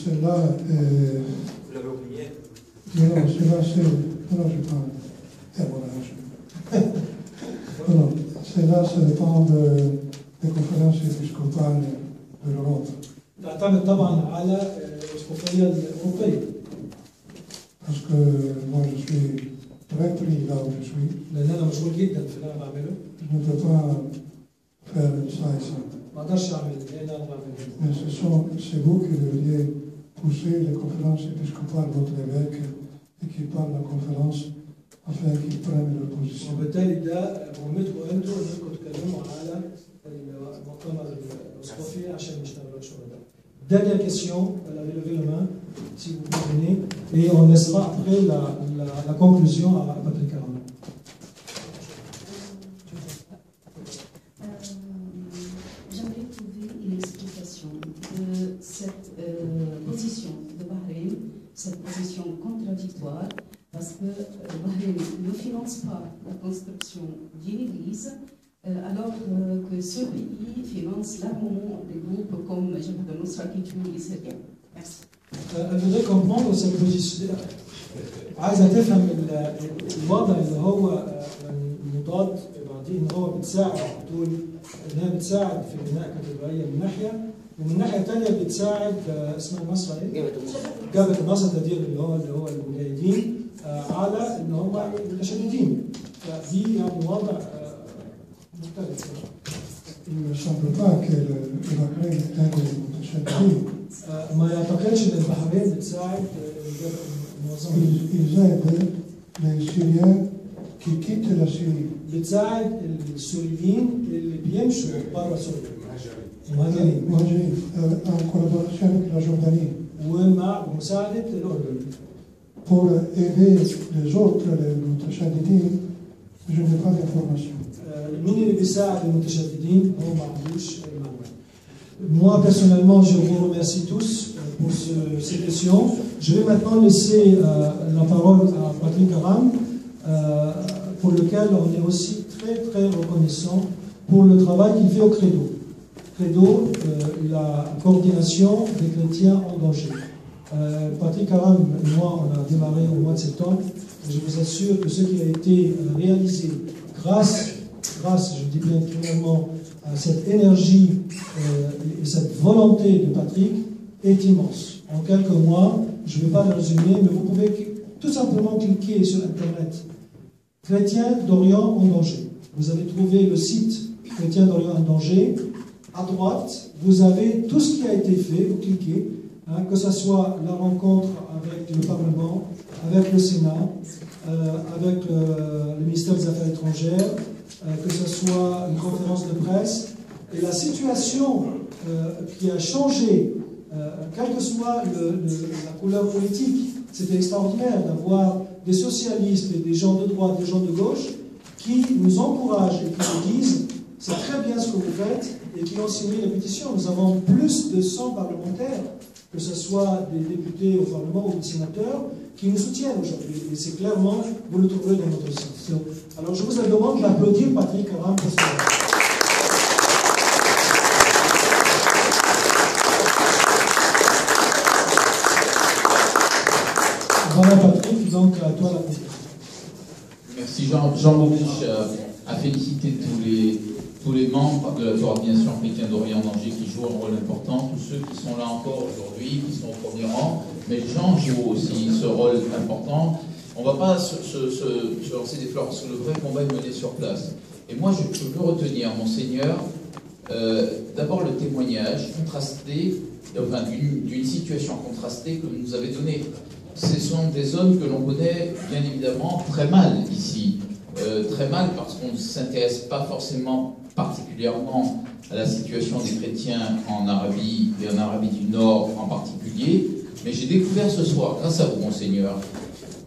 Celle-là Vous l'avez oublié? Non, celle-là, c'est. Non, je parle. Non, celle-là, ça dépend des conférences épiscopales de l'Europe. تعتمد طبعا على الإسقفية الأوروبية. Parce que moi, je suis très pris là où je suis. لأن أنا مشغول جدا في اللي أنا بعمله. Je ne peux pas faire ça et ça. ما أقدرش أعمل هنا وأعمل هنا. Mais c'est vous qui devriez pousser les conférences épiscopales, votre évêque, et qui parlent la conférence afin qu'ils prennent leur position. وبالتالي ده مهمتكم أنتوا إنكم تتكلموا على المؤتمر الأسقفي عشان نشتغلوا الشغل ده. Dernière question, elle avait levé la main, si vous venez, et on laissera après la conclusion à Patrick Aram. J'aimerais trouver une explication de cette position de Bahreïn, cette position contradictoire, parce que Bahreïn ne finance pas la construction d'une église, alors que ce pays finance largement des groupes comme Jabhat al-Nusra qui tuent les Syriens. Merci. Elle voudrait comprendre cette position. عايزة تفهم الوضع اللي هو مضاد بعدين ان هو بتساعد تقول ان هي بتساعد في بناء كاتدرائية من ناحية ومن الناحية الثانية بتساعد اسمها النصر ايه؟ جبهة النصر تدير اللي هو المجاهدين على ان هم متشددين فدي يعني وضع مختلف. Il ne me semble pas que le Bahreïn est un des mutashadidin. ما يعتقدش ان البحرين بتساعد Ils aident les Syriens qui quittent la Syrie. بتساعد السوريين اللي بيمشوا بره سوريا. مهاجرين. En collaboration avec la Jordanie. ومع مساعدة الأردن. Pour aider les autres, les mutashadidin, je n'ai pas d'informations. مين اللي بيساعد المتشددين؟ هو ما عندوش معلومات. Moi, personnellement, je vous remercie tous pour ces questions. Je vais maintenant laisser la parole à Patrick Aram, pour lequel on est aussi très, très reconnaissant pour le travail qu'il fait au Credo. Credo, la coordination des chrétiens en danger. Patrick Aram et moi, on a démarré au mois de septembre. Et je vous assure que ce qui a été réalisé grâce, je dis bien clairement, à cette énergie et cette volonté de Patrick est immense. En quelques mois, je ne vais pas le résumer, mais vous pouvez tout simplement cliquer sur Internet. Chrétiens d'Orient en danger. vous avez trouvé le site Chrétiens d'Orient en danger. À droite, vous avez tout ce qui a été fait, vous cliquez, hein, que ce soit la rencontre avec le Parlement, avec le Sénat, avec le ministère des Affaires étrangères, que ce soit une conférence de presse. Et la situation qui a changé, quelle que soit la couleur politique, c'était extraordinaire d'avoir des socialistes et des gens de droite, des gens de gauche, qui nous encouragent et qui nous disent c'est très bien ce que vous faites, et qui ont signé la pétition. Nous avons plus de 100 parlementaires, que ce soit des députés au Parlement ou des sénateurs, qui nous soutiennent aujourd'hui. Et c'est clairement, vous le trouverez dans notre site. Alors je vous demande d'applaudir Patrick Aram pour cela. Voilà Patrick, donc à toi la présentation. Merci Jean m'oblige à féliciter tous les membres de la coordination Chrétiens d'Orient en danger qui jouent un rôle important, tous ceux qui sont là encore aujourd'hui, qui sont au premier rang, mais Jean joue aussi ce rôle important. On ne va pas se lancer des fleurs, parce que le vrai combat est mené sur place. Et moi, je peux retenir, Monseigneur, d'abord le témoignage contrasté, enfin d'une situation contrastée que vous nous avez donnée. Ce sont des zones que l'on connaît bien évidemment très mal ici. Très mal parce qu'on ne s'intéresse pas forcément particulièrement à la situation des chrétiens en Arabie et en Arabie du Nord en particulier. Mais j'ai découvert ce soir, grâce à vous, Monseigneur,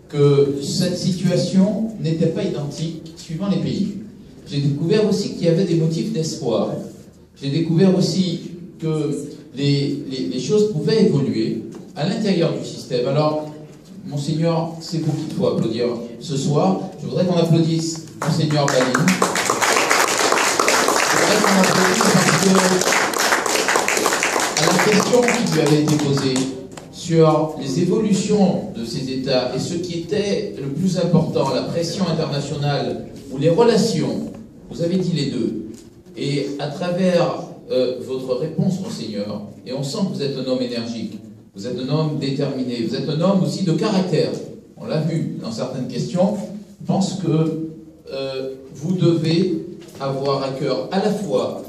que cette situation n'était pas identique suivant les pays. J'ai découvert aussi qu'il y avait des motifs d'espoir. J'ai découvert aussi que les choses pouvaient évoluer à l'intérieur du système. Alors, Monseigneur, c'est vous qu'il faut applaudir ce soir. Je voudrais qu'on applaudisse Monseigneur Baline. Je voudrais qu'on applaudisse parce que, à la question qui lui avait été posée sur les évolutions de ces États et ce qui était le plus important, la pression internationale ou les relations, vous avez dit les deux. Et à travers votre réponse, Monseigneur, et on sent que vous êtes un homme énergique, vous êtes un homme déterminé, vous êtes un homme aussi de caractère. On l'a vu dans certaines questions. Je pense que vous devez avoir à cœur à la fois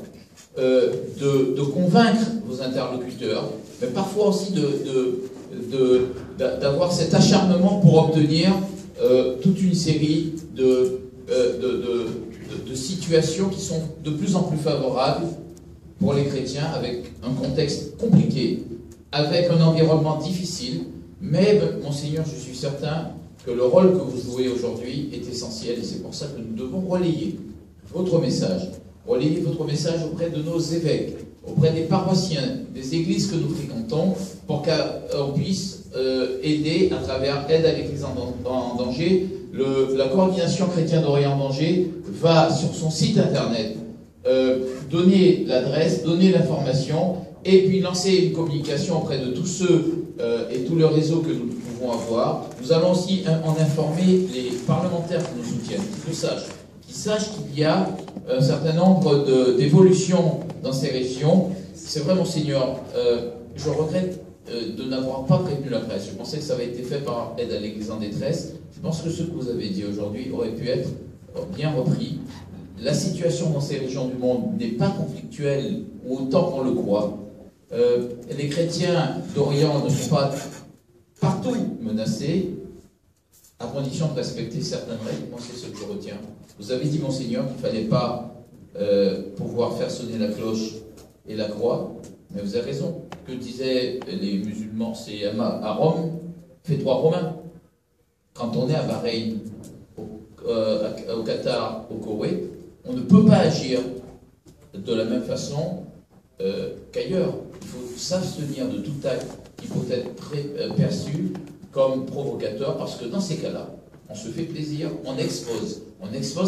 de convaincre vos interlocuteurs, mais parfois aussi d'avoir cet acharnement pour obtenir toute une série de situations qui sont de plus en plus favorables pour les chrétiens, avec un contexte compliqué, avec un environnement difficile, mais, Monseigneur, je suis certain que le rôle que vous jouez aujourd'hui est essentiel, et c'est pour ça que nous devons relayer votre message auprès de nos évêques, auprès des paroissiens, des églises que nous fréquentons, pour qu'on puisse aider à travers Aide à l'Église en danger. La coordination Chrétiens d'Orient en danger va sur son site internet donner l'adresse, donner l'information, et puis lancer une communication auprès de tous ceux et tout le réseau que nous pouvons avoir. Nous allons aussi en informer les parlementaires qui nous soutiennent, qui sachent qu'il y a un certain nombre d'évolutions dans ces régions. C'est vrai, Monseigneur, je regrette de n'avoir pas prévenu la presse. Je pensais que ça avait été fait par Aide à l'Église en détresse. Je pense que ce que vous avez dit aujourd'hui aurait pu être bien repris. La situation dans ces régions du monde n'est pas conflictuelle autant qu'on le croit. Les chrétiens d'Orient ne sont pas partout menacés, à condition de respecter certaines règles. Moi, c'est ce que je retiens. Vous avez dit, Monseigneur, qu'il ne fallait pas pouvoir faire sonner la cloche et la croix, mais vous avez raison. Que disaient les musulmans? C'est à Rome, fais-toi romain. Quand on est à Bahreïn, au Qatar, au Koweït, on ne peut pas agir de la même façon qu'ailleurs. Il faut s'abstenir de tout acte qui peut être perçu comme provocateur, parce que dans ces cas-là, on se fait plaisir, on expose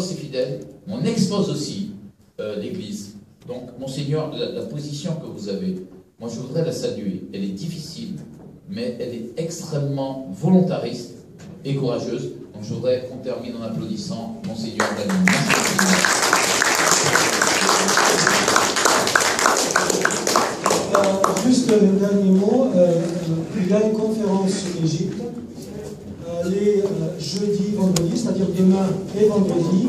ses fidèles, on expose aussi l'Église. Donc, Monseigneur, la position que vous avez, moi je voudrais la saluer. Elle est difficile, mais elle est extrêmement volontariste et courageuse. Donc je voudrais qu'on termine en applaudissant Monseigneur Baline. Juste le dernier mot, il y a une conférence sur l'Égypte les jeudis, vendredis, c'est-à-dire demain et vendredi.